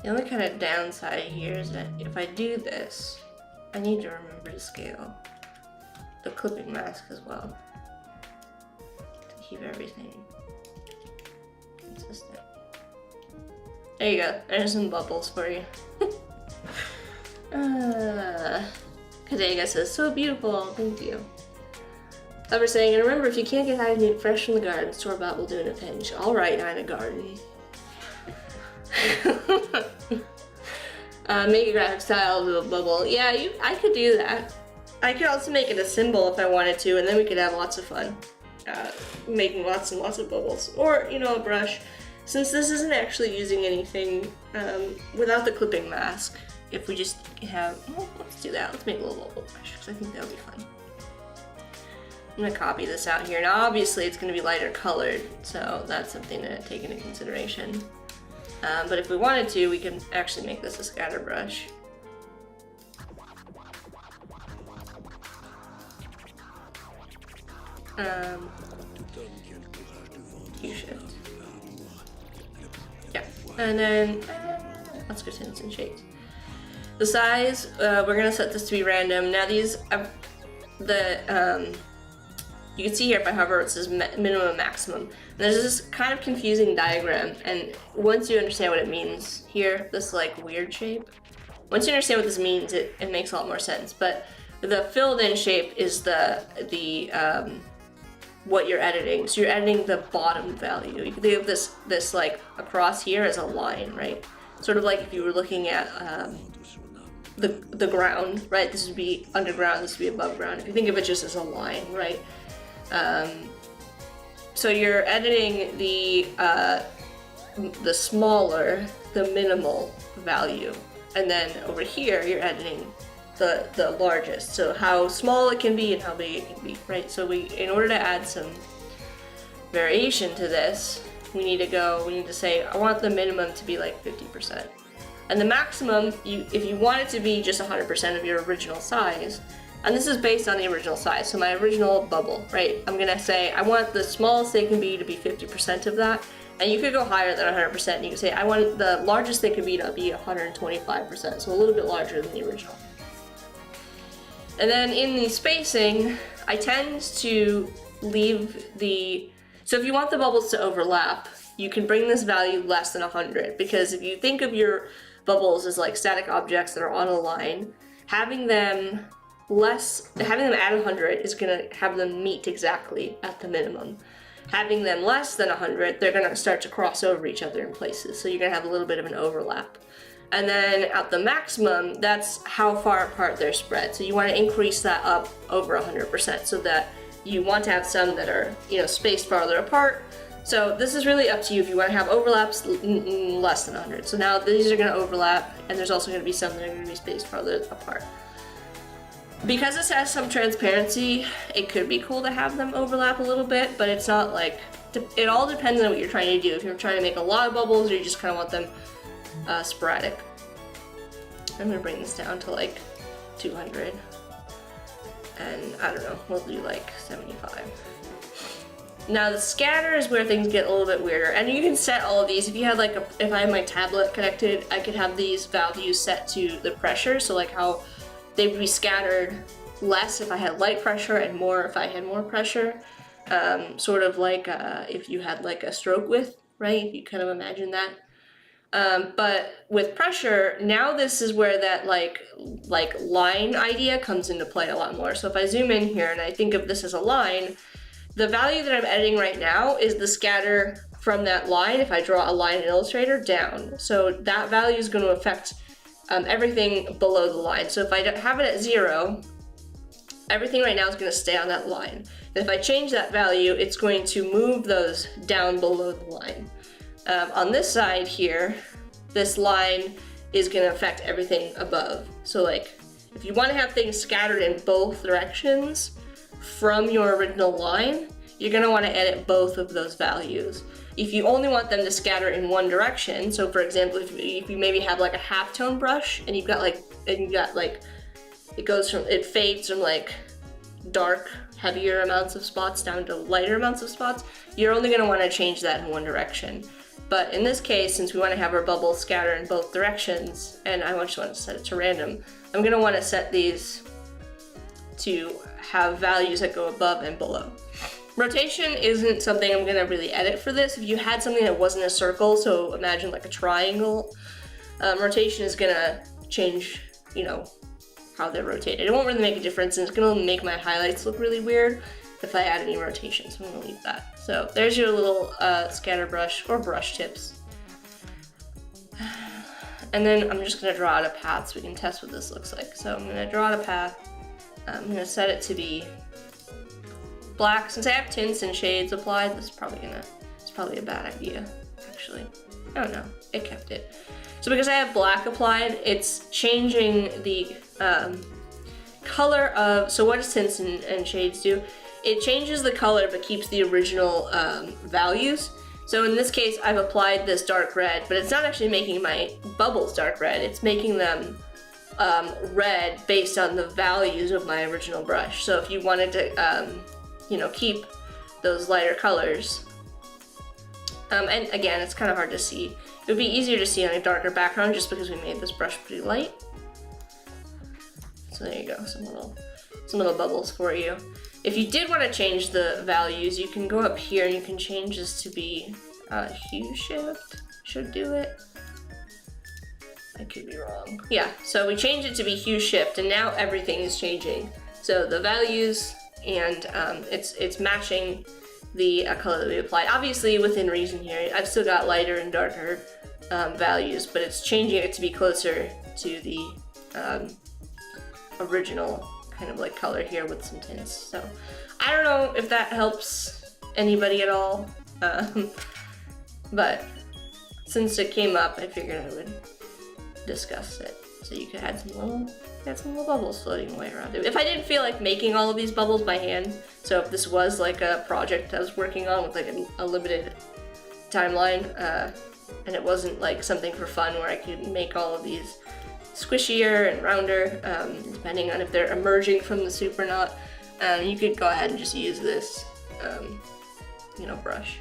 The only kind of downside here is that if I do this, I need to remember to scale the clipping mask as well to keep everything consistent. There you go, there's some bubbles for you. Kadega says, so beautiful, thank you. We're saying, and remember, if you can't get high meat fresh from the garden, store-bought will do in a pinch. All right, Ina Garden. Make a graphic style of a bubble. Yeah, I could do that. I could also make it a symbol if I wanted to, and then we could have lots of fun. making lots and lots of bubbles. Or, you know, a brush. Since this isn't actually using anything without the clipping mask, if we just have, well, let's do that. Let's make a little bubble brush, because I think that'll be fun. I'm gonna copy this out here. Now obviously it's gonna be lighter colored, so that's something to take into consideration. But if we wanted to, we can actually make this a scatter brush. Q-shift. Yeah, and then let's go tints and shades. The size, we're gonna set this to be random. Now these, you can see here if I hover it says minimum and maximum. And there's this kind of confusing diagram, and once you understand what it means here, this like weird shape, once you understand what this means, it makes a lot more sense. But the filled in shape is the what you're editing. So you're editing the bottom value. You can think of this like across here as a line, right? Sort of like if you were looking at the ground, right? This would be underground, this would be above ground. If you think of it just as a line, right? So you're editing the smaller, the minimal value, and then over here you're editing the largest. So how small it can be and how big it can be, right? So in order to add some variation to this, we need to say, I want the minimum to be like 50%. And the maximum, if you want it to be just 100% of your original size, and this is based on the original size, so my original bubble, right? I'm gonna say, I want the smallest they can be to be 50% of that, and you could go higher than 100%, and you could say, I want the largest they could be to be 125%, so a little bit larger than the original. And then in the spacing, I tend to leave so if you want the bubbles to overlap, you can bring this value less than 100, because if you think of your bubbles as like static objects that are on a line, having them at 100 is gonna have them meet exactly at the minimum. Having them less than 100, they're gonna start to cross over each other in places, so you're gonna have a little bit of an overlap. And then at the maximum, that's how far apart they're spread. So you want to increase that up over 100%, so that you want to have some that are, you know, spaced farther apart. So this is really up to you if you want to have overlaps less than 100. So now these are going to overlap, and there's also going to be some that are going to be spaced farther apart. Because this has some transparency, it could be cool to have them overlap a little bit, but it's not like, it all depends on what you're trying to do. If you're trying to make a lot of bubbles, or you just kind of want them sporadic. I'm gonna bring this down to like 200, and I don't know, we'll do like 75. Now the scatter is where things get a little bit weirder, and you can set all of these. If you had like if I have my tablet connected, I could have these values set to the pressure, so like how they would be scattered less if I had light pressure and more if I had more pressure. Sort of like if you had like a stroke width, right? If you kind of imagine that. But with pressure, now this is where that like line idea comes into play a lot more. So if I zoom in here and I think of this as a line, the value that I'm editing right now is the scatter from that line. If I draw a line in Illustrator down, so that value is going to affect everything below the line. So if I have it at 0, everything right now is going to stay on that line. And if I change that value, it's going to move those down below the line. On this side here, this line is going to affect everything above. So like, if you want to have things scattered in both directions from your original line, you're going to want to edit both of those values. If you only want them to scatter in one direction, so for example, if you maybe have like a halftone brush and you've got like, it fades from like dark, heavier amounts of spots down to lighter amounts of spots, you're only going to want to change that in one direction. But in this case, since we want to have our bubbles scatter in both directions, and I just want to set it to random, I'm going to want to set these to have values that go above and below. Rotation isn't something I'm going to really edit for this. If you had something that wasn't a circle, so imagine like a triangle, rotation is going to change, you know, how they're rotated. It won't really make a difference, and it's going to make my highlights look really weird if I add any rotation, so I'm going to leave that. So there's your little scatter brush or brush tips. And then I'm just going to draw out a path so we can test what this looks like. So I'm going to draw out a path. I'm going to set it to be black, since I have tints and shades applied, it's probably a bad idea, actually. I don't know, it kept it. So because I have black applied, it's changing the color of, so what does tints and shades do? It changes the color but keeps the original values. So in this case, I've applied this dark red, but it's not actually making my bubbles dark red, it's making them red based on the values of my original brush. So if you wanted to, you know, keep those lighter colors, and again, it's kind of hard to see. It would be easier to see on a darker background just because we made this brush pretty light. So there you go, some little bubbles for you. If you did want to change the values, you can go up here and you can change this to be hue shift. Should do it. I could be wrong. Yeah, so we changed it to be hue shift, and now everything is changing. So the values, and it's matching the color that we applied. Obviously within reason here. I've still got lighter and darker values, but it's changing it to be closer to the original kind of like color here with some tints. So I don't know if that helps anybody at all, but since it came up, I figured I would discuss it. So you could add some little bubbles floating away around it. If I didn't feel like making all of these bubbles by hand, so if this was like a project I was working on with like a limited timeline, and it wasn't like something for fun where I could make all of these squishier and rounder, depending on if they're emerging from the soup or not, you could go ahead and just use this, you know, brush.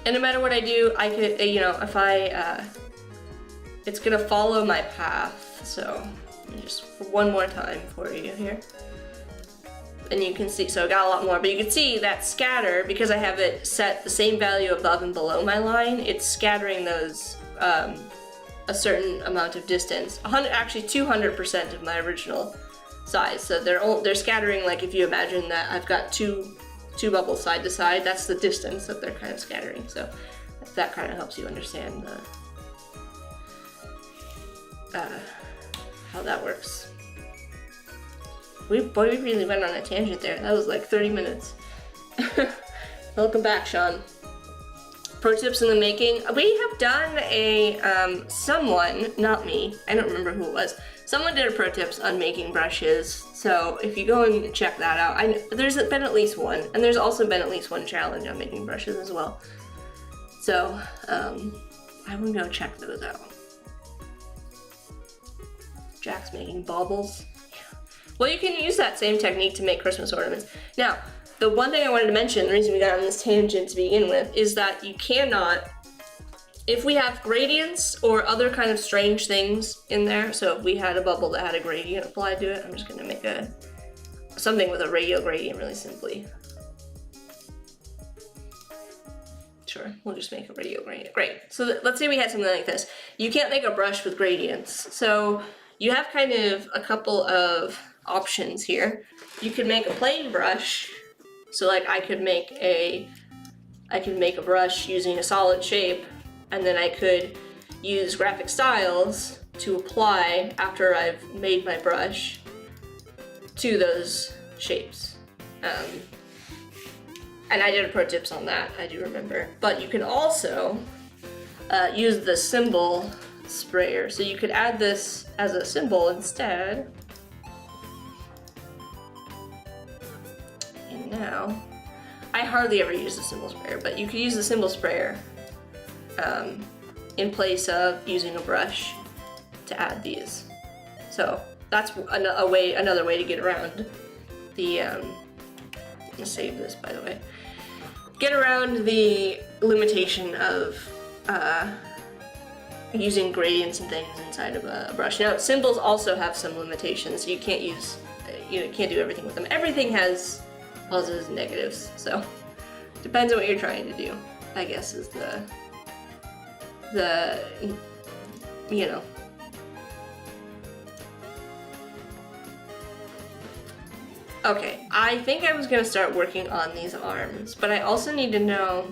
And no matter what I do, I could, you know, if I, it's gonna follow my path. So let me just one more time for you here. And you can see, so I got a lot more, but you can see that scatter, because I have it set the same value above and below my line, it's scattering those a certain amount of distance. Actually 200% of my original size. So they're scattering, like if you imagine that I've got two bubbles side to side, that's the distance that they're kind of scattering. So if that kind of helps you understand how that works. We really went on a tangent there. That was like 30 minutes. Welcome back, Sean. Pro tips in the making. We have done a, someone, not me, I don't remember who it was. Someone did a pro tips on making brushes. So if you go and check that out, there's been at least one, and there's also been at least one challenge on making brushes as well. So I would go check those out. Jack's making baubles. Well, you can use that same technique to make Christmas ornaments. Now, the one thing I wanted to mention, the reason we got on this tangent to begin with, is that you cannot, if we have gradients or other kind of strange things in there, so if we had a bubble that had a gradient applied to it, I'm just gonna make something with a radial gradient really simply. Sure, we'll just make a radial gradient. Great, so let's say we had something like this. You can't make a brush with gradients, so you have kind of a couple of options here. You could make a plain brush, so like I could make a brush using a solid shape, and then I could use graphic styles to apply after I've made my brush to those shapes. And I did a pro tips on that, I do remember. But you can also use the symbol sprayer. So you could add this as a symbol instead. And now, I hardly ever use the symbol sprayer, but you could use the symbol sprayer in place of using a brush to add these. So that's another way to get around the, I'm gonna save this by the way, get around the limitation of using gradients and things inside of a brush. Now, symbols also have some limitations. You can't can't do everything with them. Everything has positives and negatives, so depends on what you're trying to do, I guess, is the you know. Okay, I think I was gonna start working on these arms, but I also need to know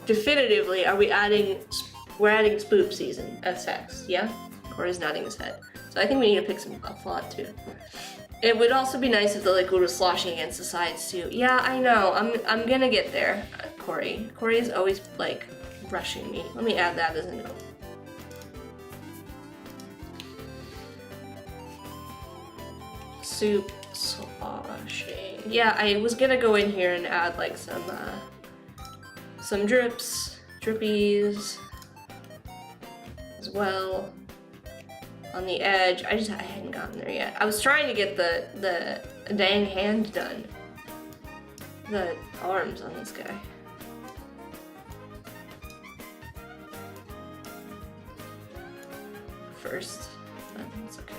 definitively, we're adding spoop season as text, yeah? Corey's nodding his head. So I think we need to pick some font too. It would also be nice if the liquid was sloshing against the sides too. Yeah, I know. I'm gonna get there, Corey. Corey is always like rushing me. Let me add that as a note. Soup sloshing. Yeah, I was gonna go in here and add like some drips, drippies as well on the edge. I hadn't gotten there yet. I was trying to get the dang hand done. The arms on this guy. First, but it's okay.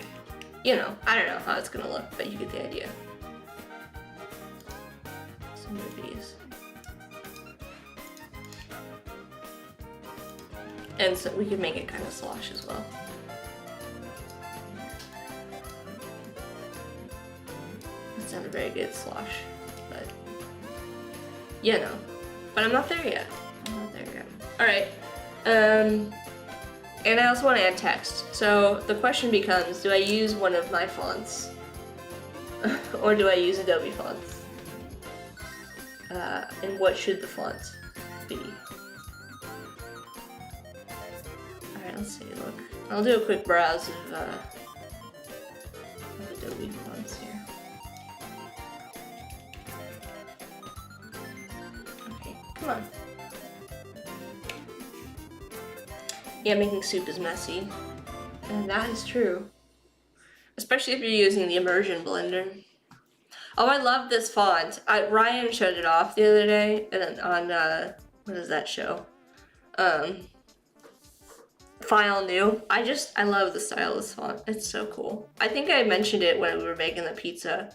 You know, I don't know how it's gonna look, but you get the idea. Some movies. And so we could make it kind of slosh as well. It's not a very good slosh, but you know. But I'm not there yet. I'm not there yet. Alright. And I also want to add text. So the question becomes, do I use one of my fonts? Or do I use Adobe fonts? And what should the font be? Alright, let's see, look. I'll do a quick browse of Adobe fonts here. Okay, come on. Yeah, making soup is messy. And that is true. Especially if you're using the immersion blender. Oh, I love this font. Ryan showed it off the other day on, what is that show? File New. I love the style of this font. It's so cool. I think I mentioned it when we were making the pizza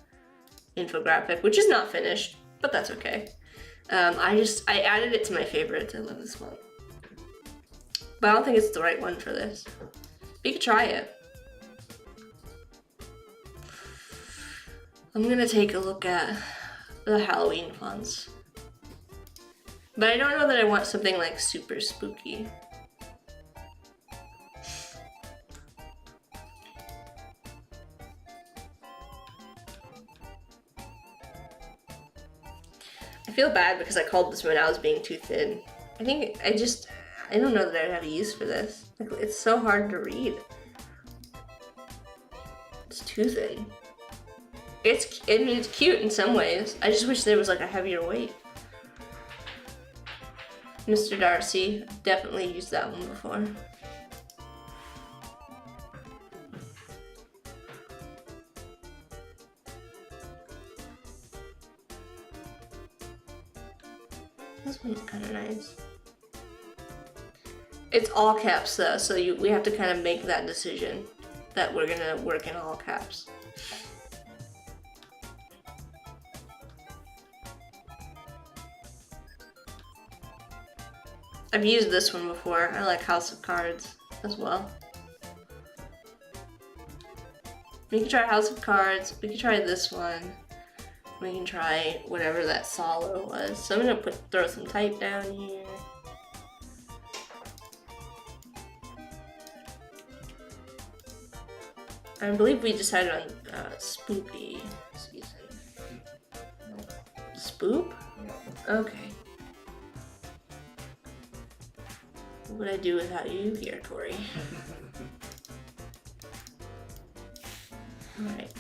infographic, which is not finished, but that's okay. I added it to my favorites. I love this font. But I don't think it's the right one for this. But you could try it. I'm gonna take a look at the Halloween fonts. But I don't know that I want something like super spooky. I feel bad because I called this one out as being too thin. I think I don't know that I'd have a use for this. Like, it's so hard to read. It's too thin. I mean, it's cute in some ways. I just wish there was like a heavier weight. Mr. Darcy, definitely used that one before. This one's kind of nice. It's all caps though, so we have to kind of make that decision that we're gonna work in all caps. I've used this one before. I like House of Cards as well. We can try House of Cards. We can try this one. We can try whatever that solo was. So I'm gonna throw some type down here. I believe we decided on spooky season. Spoop? Okay. What would I do without you here, Corey? Alright.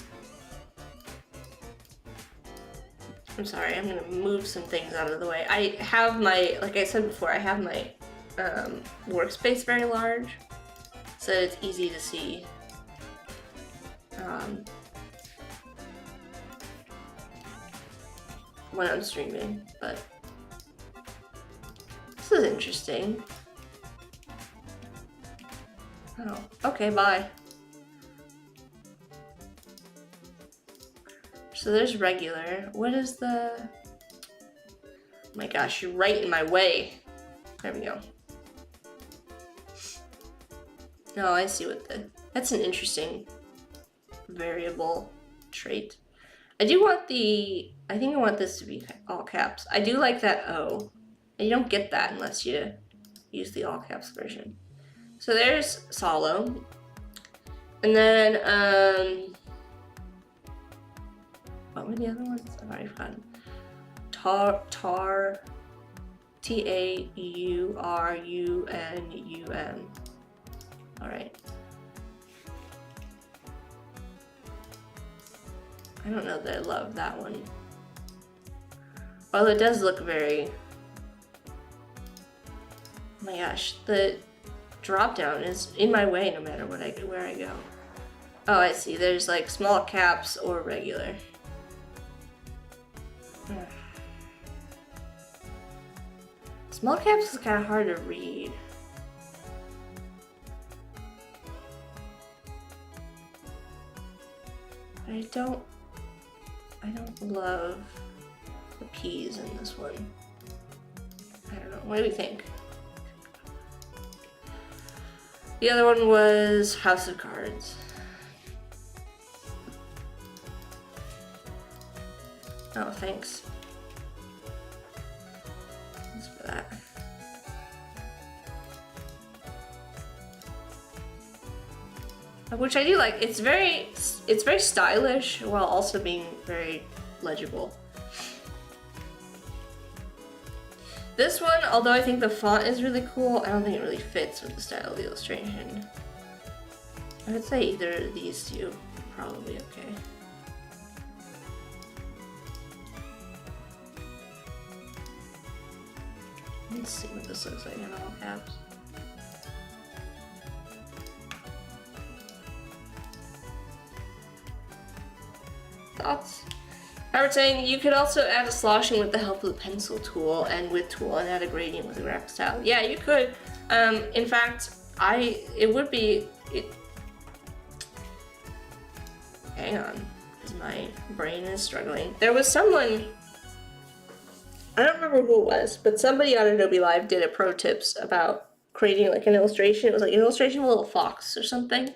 I'm sorry, I'm gonna move some things out of the way. I have like I said before, I have my workspace very large, so it's easy to see. When I'm streaming, but this is interesting. Oh, okay, bye. So there's regular. What is the... Oh my gosh, you're right in my way. There we go. No, I see what that's an interesting variable trait. I do want I think I want this to be all caps. I do like that O. And you don't get that unless you use the all caps version. So there's solo. And then, what were the other ones? I've already forgotten. Taurunum. All right. I don't know that I love that one. Although it does look very... Oh my gosh, the drop down is in my way no matter where I go. Oh, I see. There's like small caps or regular. Small caps is kind of hard to read. I don't love the P's in this one. I don't know. What do we think? The other one was House of Cards. Oh, thanks. Thanks for that. Which I do like. It's very stylish while also being very legible. This one, although I think the font is really cool, I don't think it really fits with the style of the illustration. I would say either of these two are probably okay. Let's see what this looks like in all caps. Thoughts? I was saying you could also add a sloshing with the help of the pencil tool and width tool and add a gradient with the graphic style. Yeah, you could. In fact, it would be... Hang on, because my brain is struggling. There was someone, I don't remember who it was, but somebody on Adobe Live did a pro tips about creating like an illustration. It was like an illustration of a little fox or something.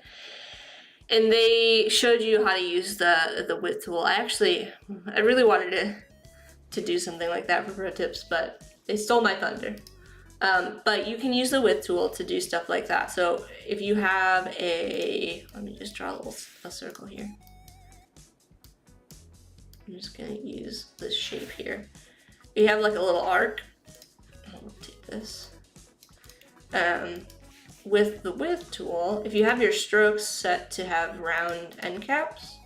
And they showed you how to use the width tool. I really wanted to do something like that for pro tips, but they stole my thunder. But you can use the width tool to do stuff like that. So if you have let me just draw a circle here. I'm just gonna use this shape here. You have like a little arc. I'll take this. With the width tool, if you have your strokes set to have round end caps,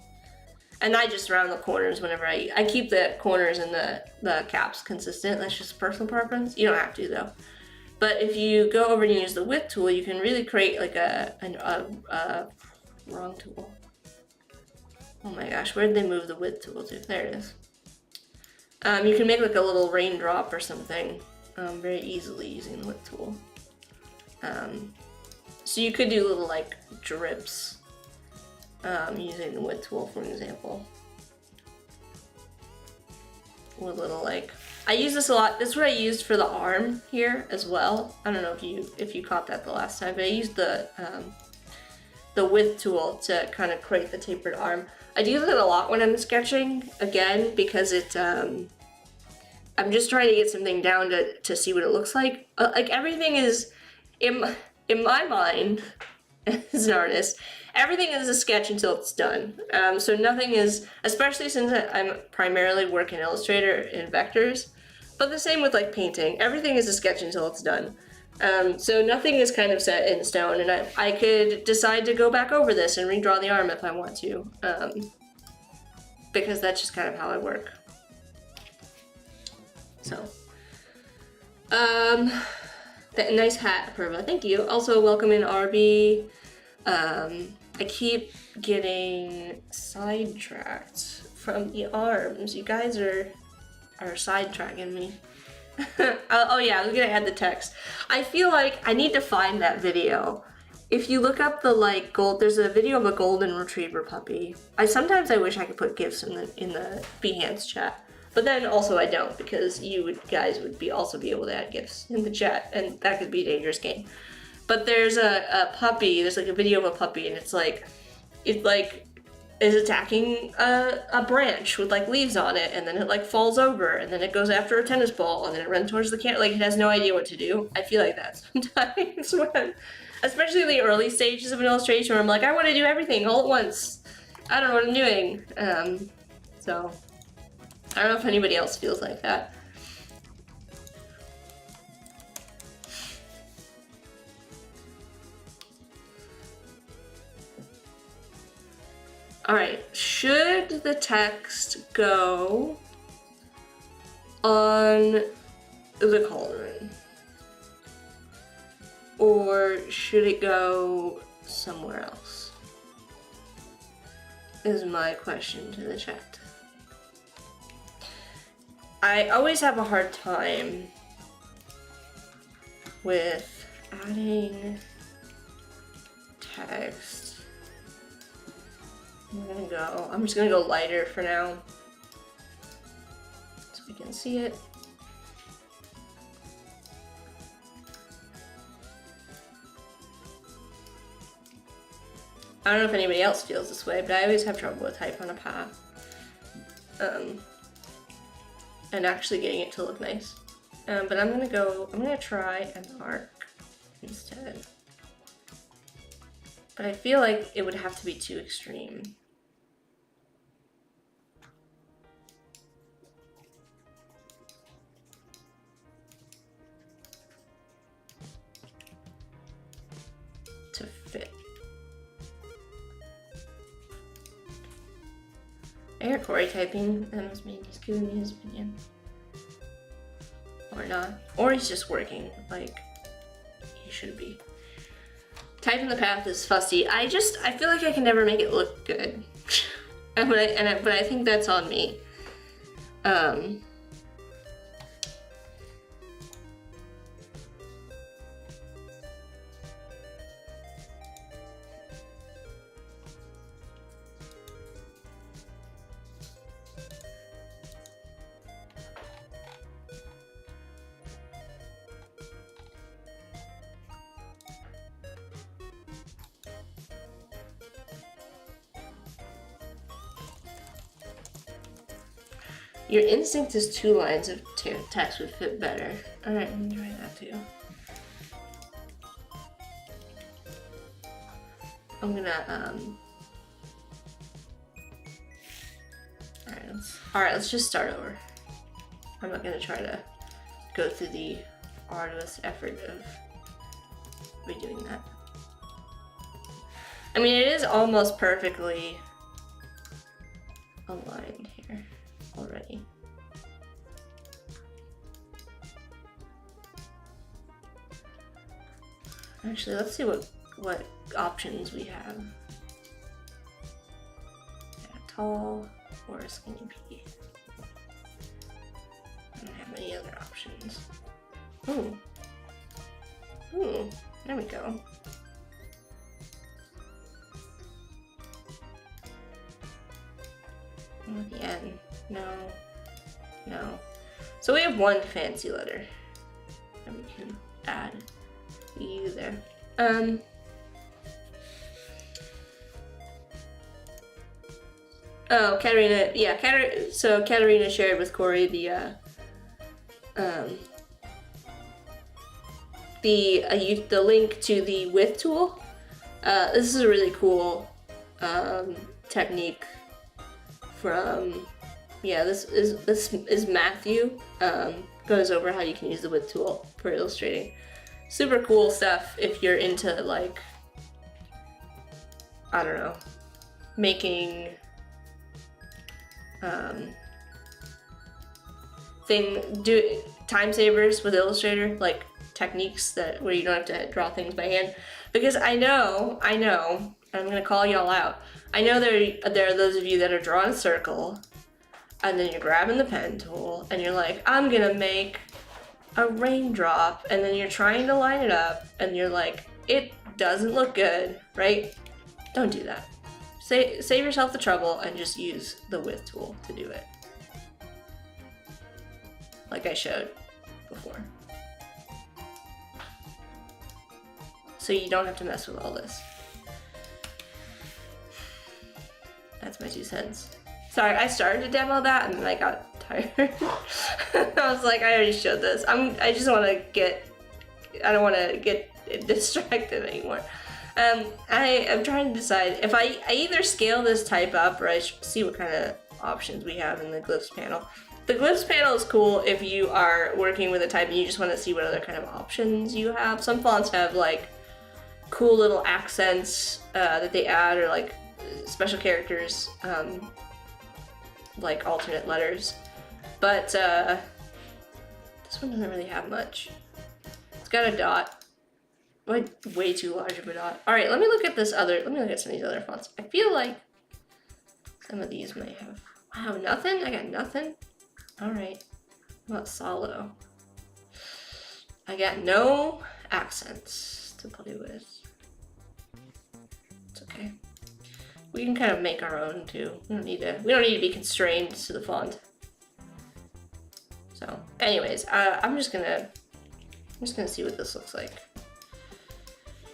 and I just round the corners whenever I keep the corners and the caps consistent. That's just personal preference. You don't have to though. But if you go over and use the width tool, you can really create like a wrong tool. Oh my gosh, where did they move the width tool to? There it is. You can make like a little raindrop or something very easily using the width tool. So you could do little like drips using the width tool, for example. Or little like, I use this a lot. This is what I used for the arm here as well. I don't know if you caught that the last time, but I used the width tool to kind of create the tapered arm. I do that a lot when I'm sketching, again, because I'm just trying to get something down to see what it looks like. Like everything is, in my mind, as an artist, everything is a sketch until it's done. So nothing is, especially since I'm primarily work in Illustrator in vectors, but the same with like painting. Everything is a sketch until it's done. So nothing is kind of set in stone, and I could decide to go back over this and redraw the arm if I want to, because that's just kind of how I work. So, nice hat, Perva. Thank you. Also, welcome in, RB. I keep getting sidetracked from the arms. You guys are sidetracking me. Oh yeah, I'm gonna add the text. I feel like I need to find that video. If you look up the like there's a video of a golden retriever puppy. Sometimes I wish I could put GIFs in the Behance chat, but then also I don't, because you guys would also be able to add GIFs in the chat, and that could be a dangerous game. But there's a puppy. There's like a video of a puppy, and it's like is attacking a branch with like leaves on it, and then it like falls over, and then it goes after a tennis ball, and then it runs towards the camera. Like it has no idea what to do. I feel like that sometimes Especially the early stages of an illustration where I'm like, I want to do everything all at once. I don't know what I'm doing. So I don't know if anybody else feels like that. All right, should the text go on the cauldron? Or should it go somewhere else? Is my question to the chat. I always have a hard time with adding text. I'm just gonna go lighter for now so we can see it. I don't know if anybody else feels this way, but I always have trouble with type on a path. And actually getting it to look nice. But I'm gonna try an arc instead. But I feel like it would have to be too extreme. To fit. I hear Corey typing, that was me, he's giving me his opinion. Or not. Or he's just working, like he should be. Type in the path is fussy. I feel like I can never make it look good. but I think that's on me. Your instinct is 2 lines of text would fit better. Alright, let me try that too. I'm gonna, Alright, let's just start over. I'm not gonna try to go through the arduous effort of redoing that. I mean, it is almost perfectly aligned here already. Actually, let's see what options we have. Yeah, tall or skinny pea. I don't have any other options. Ooh. Ooh, there we go. Oh, the N. No. No. So we have 1 fancy letter. And we can add the U there. Oh, Katarina, yeah, so Katarina shared with Corey the link to the width tool. This is a really cool technique from, yeah, this is Matthew, goes over how you can use the width tool for illustrating. Super cool stuff if you're into, like, I don't know, making time savers with Illustrator, like techniques where you don't have to draw things by hand. Because I know, and I'm gonna call y'all out. I know there are those of you that are drawing a circle, and then you're grabbing the pen tool, and you're like, I'm gonna make a raindrop, and then you're trying to line it up, and you're like, it doesn't look good, right? Don't do that. Save yourself the trouble and just use the width tool to do it. Like I showed before. So you don't have to mess with all this. That's my 2 cents. Sorry, I started to demo that and then I got tired. I was like, I already showed this. I just want to I don't want to get distracted anymore. I am trying to decide if I either scale this type up or I see what kind of options we have in the glyphs panel. The glyphs panel is cool if you are working with a type and you just want to see what other kind of options you have. Some fonts have like cool little accents that they add, or like special characters, like alternate letters. But this one doesn't really have much. It's got a dot. Way too large of a dot. All right, let me look at some of these other fonts. I feel like some of these may have, wow, nothing? I got nothing? All right, what about Solo? I got no accents to play with. It's okay. We can kind of make our own too. We don't need to be constrained to the font. So anyways, I'm just gonna see what this looks like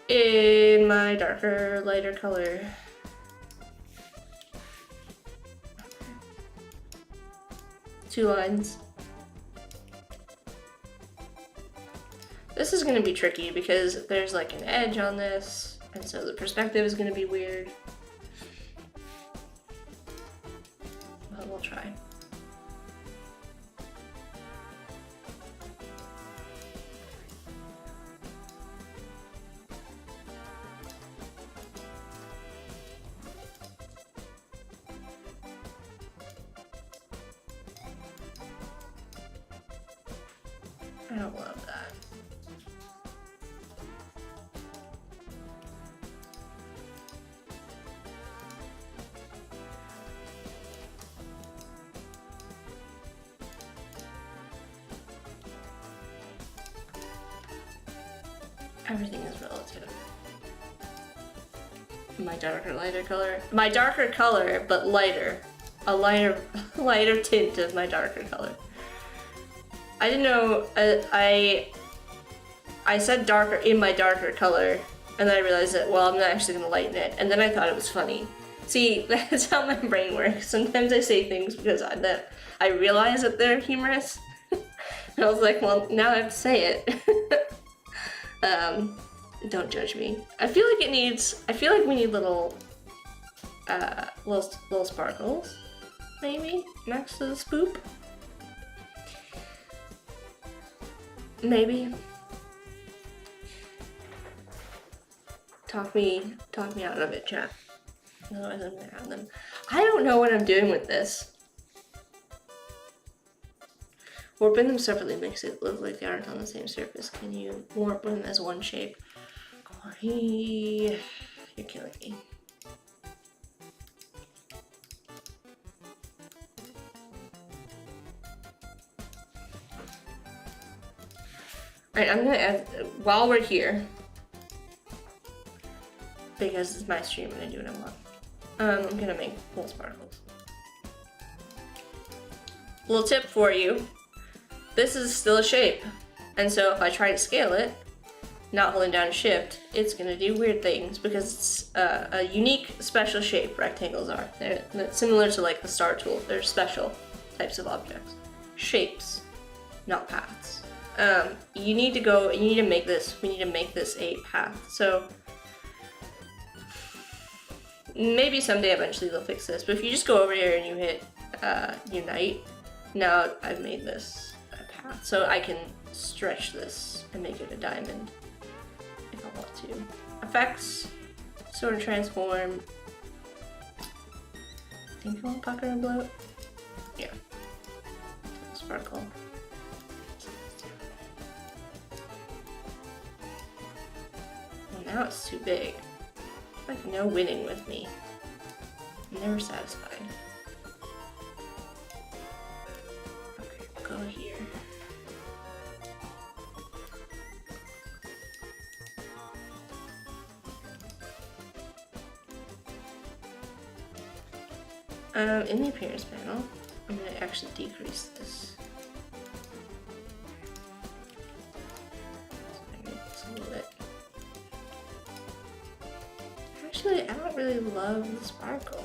in my darker, lighter color. Two lines. This is gonna be tricky because there's like an edge on this, and so the perspective is gonna be weird. But we'll try. I don't love that. Everything is relative. My darker, lighter color. My darker color, but lighter. A lighter tint of my darker color. I didn't know, I said darker in my darker color, and then I realized that, well, I'm not actually gonna lighten it, and then I thought it was funny. See, that's how my brain works. Sometimes I say things because I realize that they're humorous, and I was like, well, now I have to say it. Don't judge me. I feel like we need little sparkles, maybe, next to the spoop. Maybe. Talk me out of it, chat. Otherwise I'm gonna have them. I don't know what I'm doing with this. Warping them separately makes it look like they aren't on the same surface. Can you warp them as one shape? Corey, you're killing me. Alright, I'm gonna add, while we're here, because it's my stream and I do what I want, I'm gonna make little sparkles. Little tip for you, this is still a shape, and so if I try to scale it, not holding down shift, it's gonna do weird things because it's a unique, special shape, rectangles are. They're similar to like the star tool, they're special types of objects. Shapes, not paths. You need to make this, we need to make this a path. So maybe someday eventually they'll fix this, but if you just go over here and you hit unite, now I've made this a path. So I can stretch this and make it a diamond if I want to. Effects, sort of transform. I think you want pucker and bloat? Yeah. Sparkle. Well, now it's too big. Like no winning with me. I'm never satisfied. Okay, go here. In the appearance panel, I'm gonna actually decrease this. Just a little bit. Actually, I don't really love the sparkle.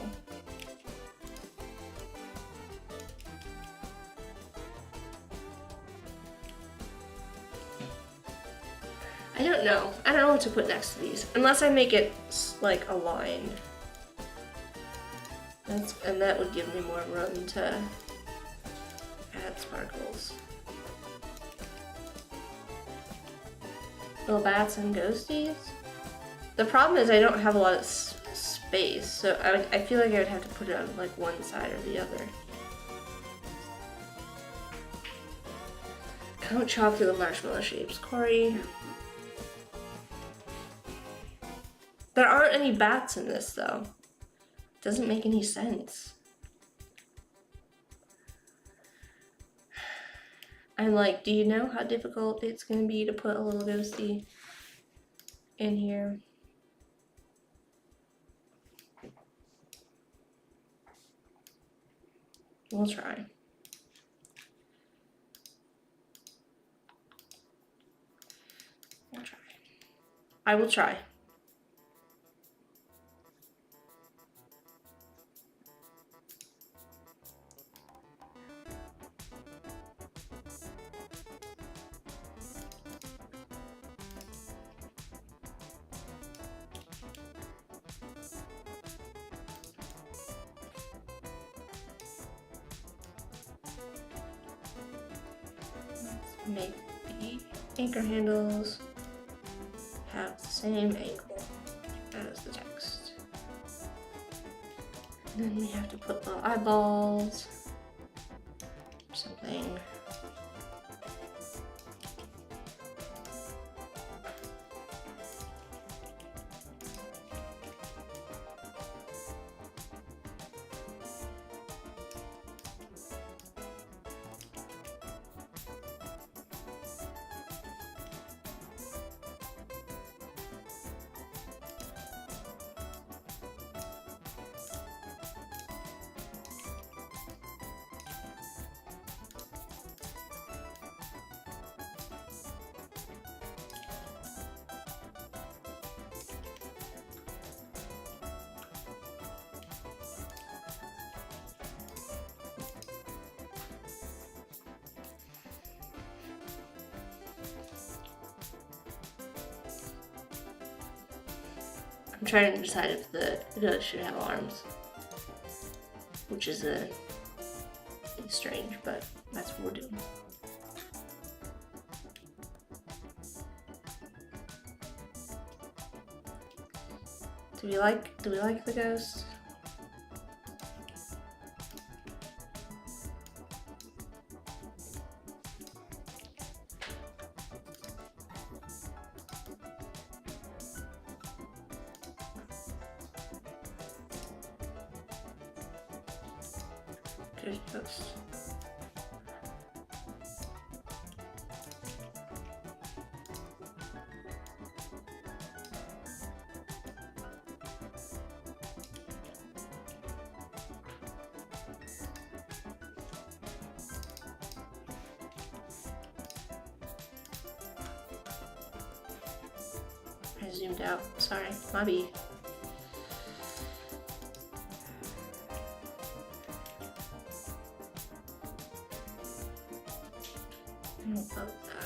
I don't know. I don't know what to put next to these. Unless I make it, like, aligned. And that would give me more room to add sparkles. Little bats and ghosties. The problem is I don't have a lot of space, so I feel like I would have to put it on like one side or the other. Don't chop through the marshmallow shapes, Corey. There aren't any bats in this though. Doesn't make any sense. I'm like, do you know how difficult it's gonna be to put a little ghosty in here? We'll try. We'll try. I will try. Make the anchor handles have the same angle as the text. And then we have to put little eyeballs or something. I'm trying to decide if the ghost should have arms, which is strange, but that's what we're doing. Do we like the ghost? Good ghost. I zoomed out. Sorry, my bad. I don't love that.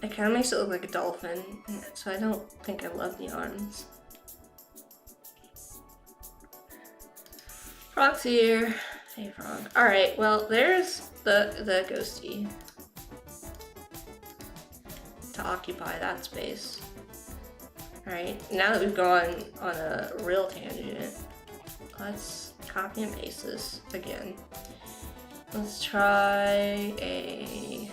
It kind of makes it look like a dolphin, so I don't think I love the arms. Frog's here. Hey, frog. Alright, well, there's the ghosty to occupy that space. Alright, now that we've gone on a real tangent, let's copy and paste this again. Let's try a...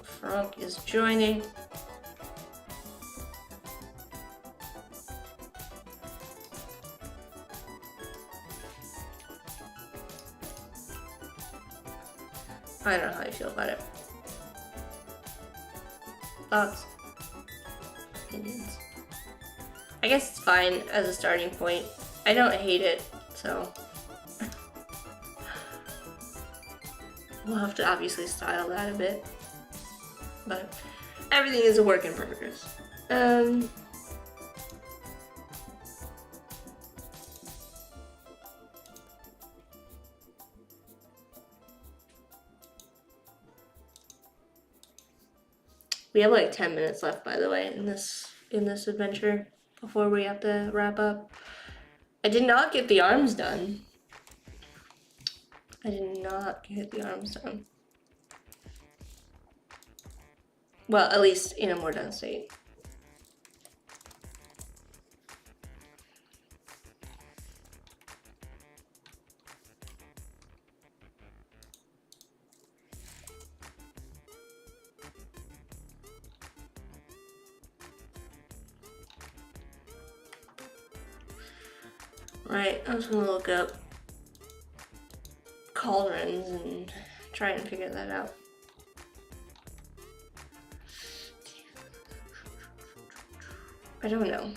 Frog is joining. I don't know how I feel about it. Thoughts? Opinions? I guess it's fine as a starting point. I don't hate it, so we'll have to obviously style that a bit. But everything is a work in progress. We have like 10 minutes left, by the way, in this adventure before we have to wrap up. I did not get the arms done. I did not get the arms done. Well, at least in a more done state. Right, I'm just gonna look up cauldrons and try and figure that out. I don't know.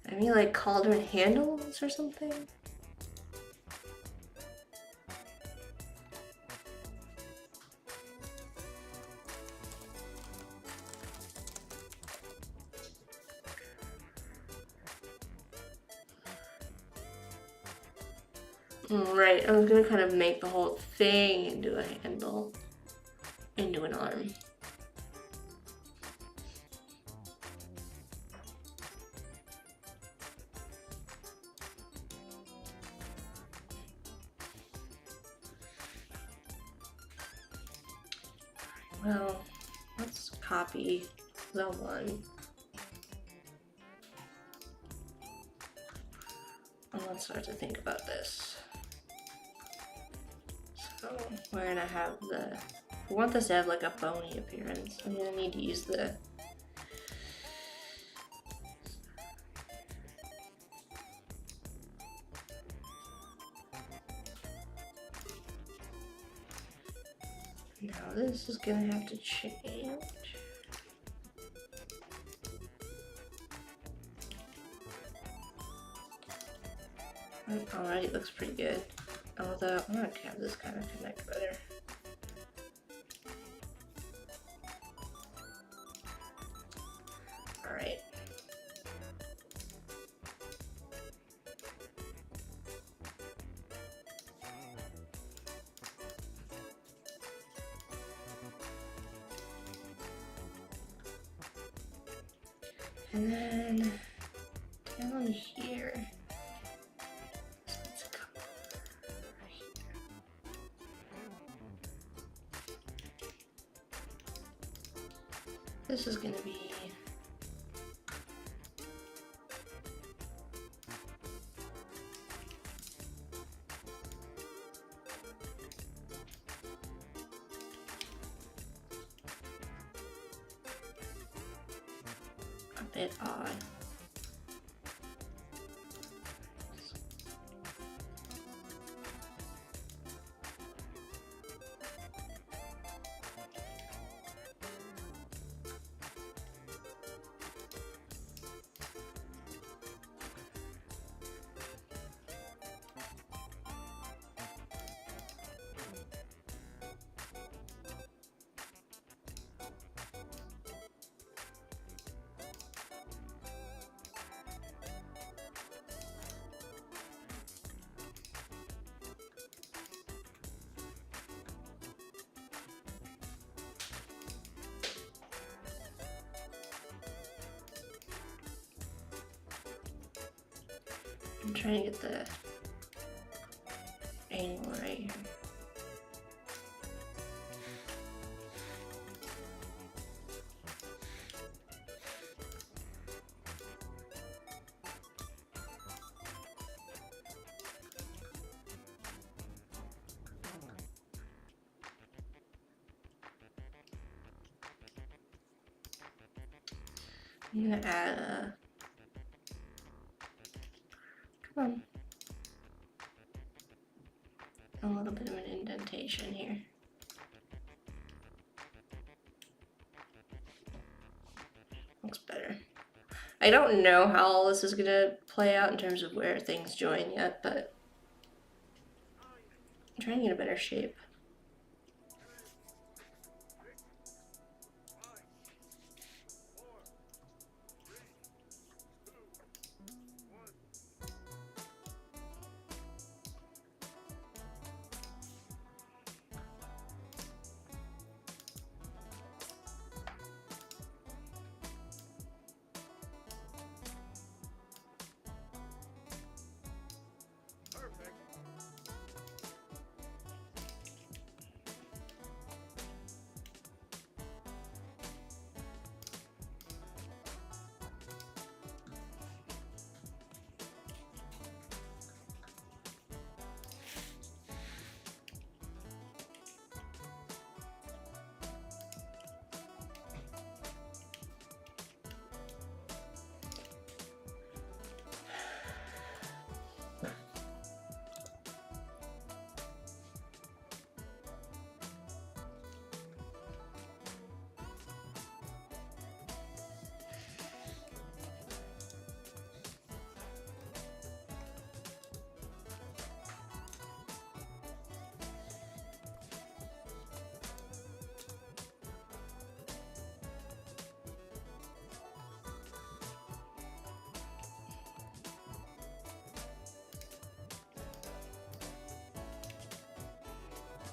I mean, like cauldron handles or something? Right, I was gonna kind of make the whole thing into a handle, into an arm. Well, let's copy the one. And let's start to think about this. So we're gonna have we want this to have like a bony appearance. I'm gonna need to use the now this is gonna have to change. Alright, looks pretty good. Although I'm gonna have this kind of connect better. Alright. And then down here. This is gonna be a bit odd. I'm trying to get the angle right here. I'm gonna add a, come on, a little bit of an indentation here. Looks better. I don't know how all this is gonna play out in terms of where things join yet, but I'm trying to get a better shape.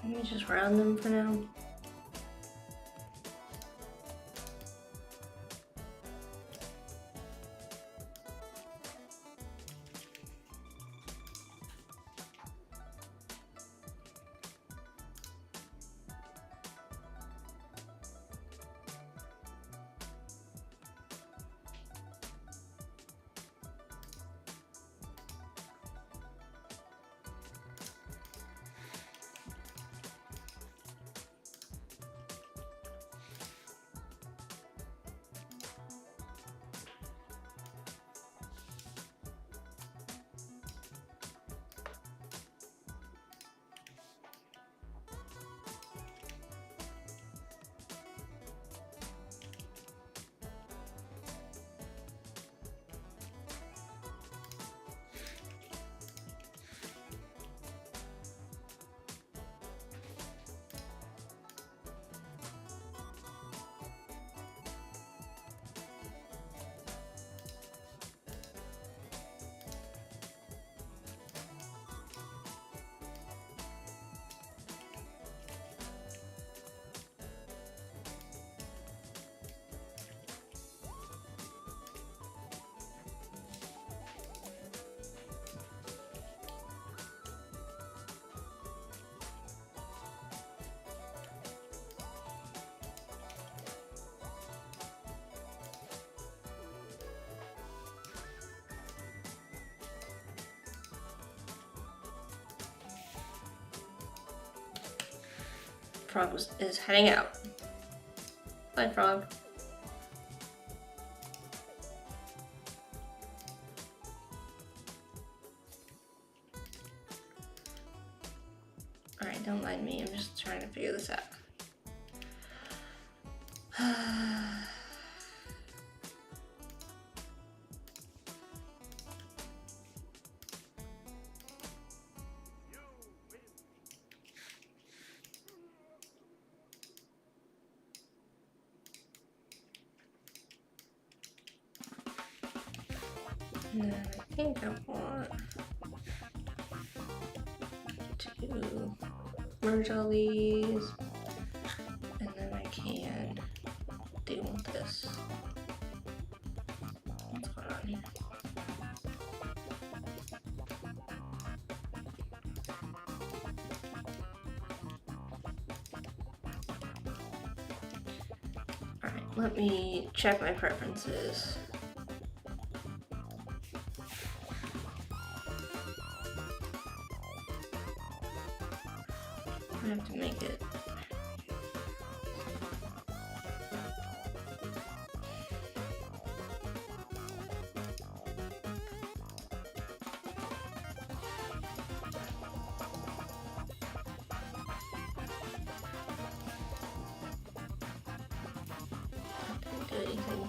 Let me just round them for now. Frog is heading out. Bye, Frog. Alright, don't mind me. I'm just trying to figure this out. And then I think I want to merge all these, and then I can deal with this. What's going on here? Alright, let me check my preferences. I have to make it. anything.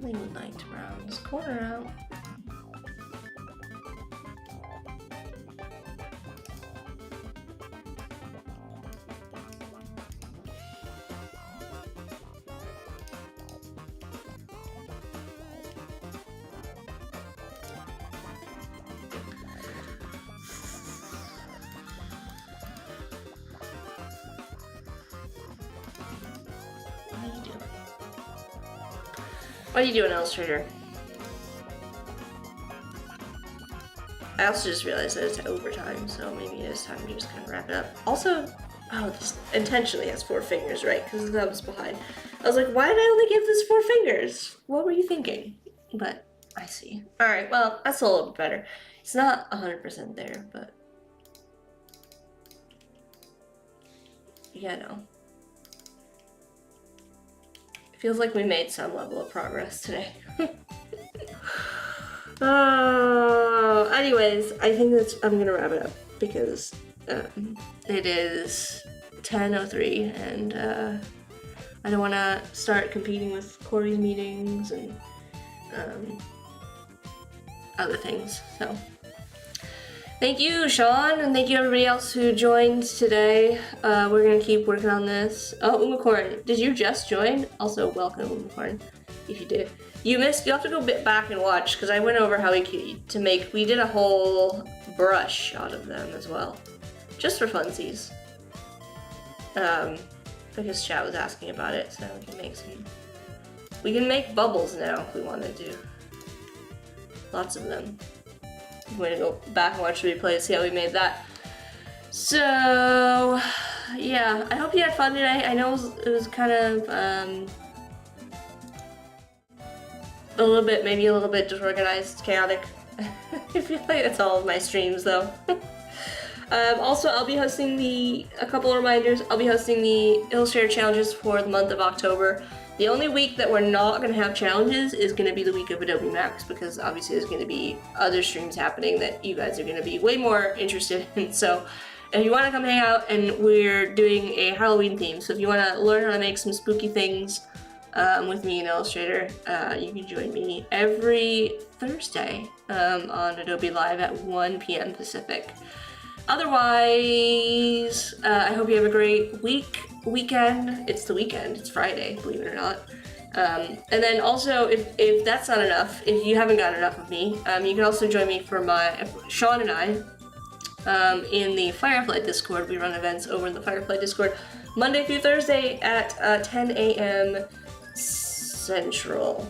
Really light browns. Corner out. What are you doing, Illustrator? I also just realized that it's overtime, so maybe it is time to just kind of wrap it up. Also, oh, this intentionally has 4 fingers, right? Because the thumb's behind. I was like, why did I only give this 4 fingers? What were you thinking? But I see. All right, well, that's a little bit better. It's not 100% there, but yeah, no. It feels like we made some level of progress today. Anyways, I think I'm gonna wrap it up because it is 10:03 and I don't want to start competing with Corey's meetings and other things. So thank you, Sean, and thank you everybody else who joined today. We're gonna keep working on this. Oh, Umacorn, did you just join? Also, welcome, Umacorn, if you did. You'll have to go back and watch, because I went over how we did a whole brush out of them as well. Just for funsies. Because chat was asking about it, so we can make bubbles now if we wanted to. Lots of them. I'm going to go back and watch the replay to see how we made that. So, yeah, I hope you had fun today. I know it was kind of, maybe a little bit disorganized, chaotic. I feel like that's all of my streams, though. Also, I'll be hosting a couple of reminders. I'll be hosting the Illustrator challenges for the month of October. The only week that we're not going to have challenges is going to be the week of Adobe Max, because obviously there's going to be other streams happening that you guys are going to be way more interested in. So if you want to come hang out, and we're doing a Halloween theme, so if you want to learn how to make some spooky things with me in Illustrator, you can join me every Thursday on Adobe Live at 1 p.m. Pacific. Otherwise, I hope you have a great weekend. It's the weekend, it's Friday, believe it or not. And then also, if that's not enough, if you haven't got enough of me, you can also join me for Sean and I, in the Firefly Discord. We run events over in the Firefly Discord Monday through Thursday at 10 a.m. Central.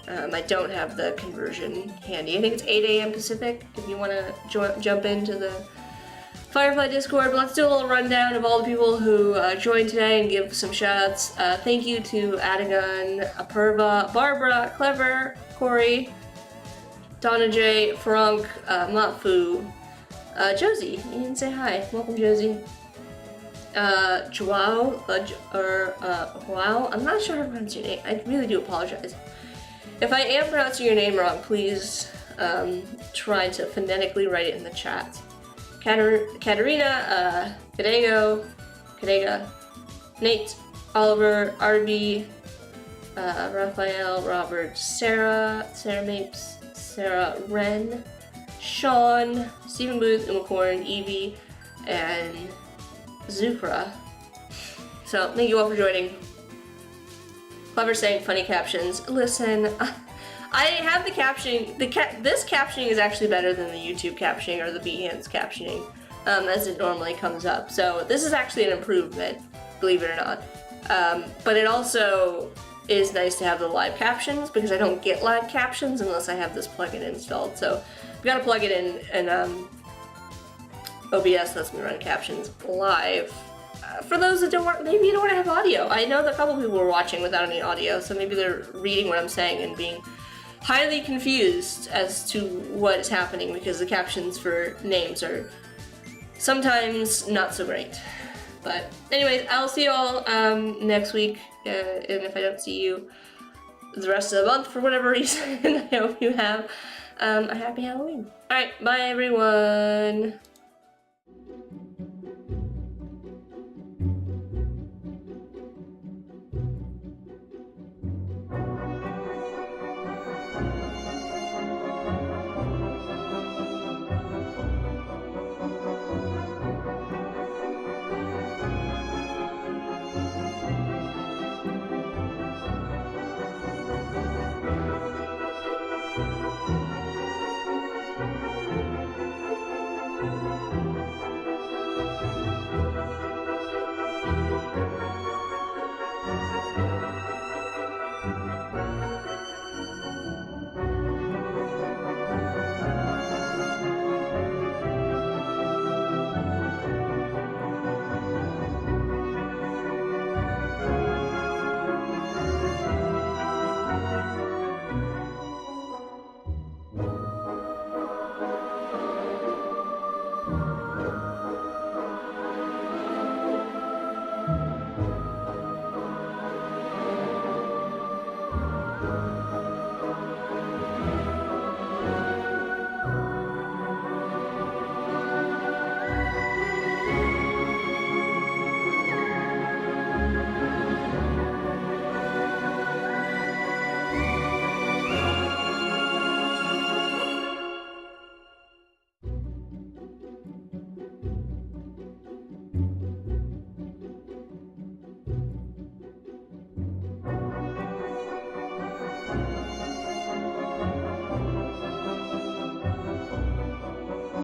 I don't have the conversion handy. I think it's 8 a.m. Pacific if you want to jump into the Firefly Discord. But let's do a little rundown of all the people who joined today and give some shoutouts. Thank you to Adagon, Apurva, Barbara, Clever, Corey, Donna J, Frank, Matfu, Josie. You didn't say hi. Welcome, Josie. Joao, Wow. I'm not sure how to pronounce your name. I really do apologize. If I am pronouncing your name wrong, please try to phonetically write it in the chat. Katerina, Kadega, Nate, Oliver, RB, Raphael, Robert, Sarah Mapes, Sarah Wren, Sean, Stephen Booth, Umacorn, Evie, and Zufra. So thank you all for joining. Clever saying funny captions. Listen, I have the captioning. This captioning is actually better than the YouTube captioning or the Behance captioning, as it normally comes up. So this is actually an improvement, believe it or not. But it also is nice to have the live captions, because I don't get live captions unless I have this plugin installed. So I've got to plug it in, and OBS lets me run captions live. For those that maybe you don't want to have audio. I know that a couple people were watching without any audio, so maybe they're reading what I'm saying and being highly confused as to what is happening, because the captions for names are sometimes not so great. But anyways, I'll see you all next week, and if I don't see you the rest of the month for whatever reason, I hope you have a happy Halloween. Alright, bye everyone!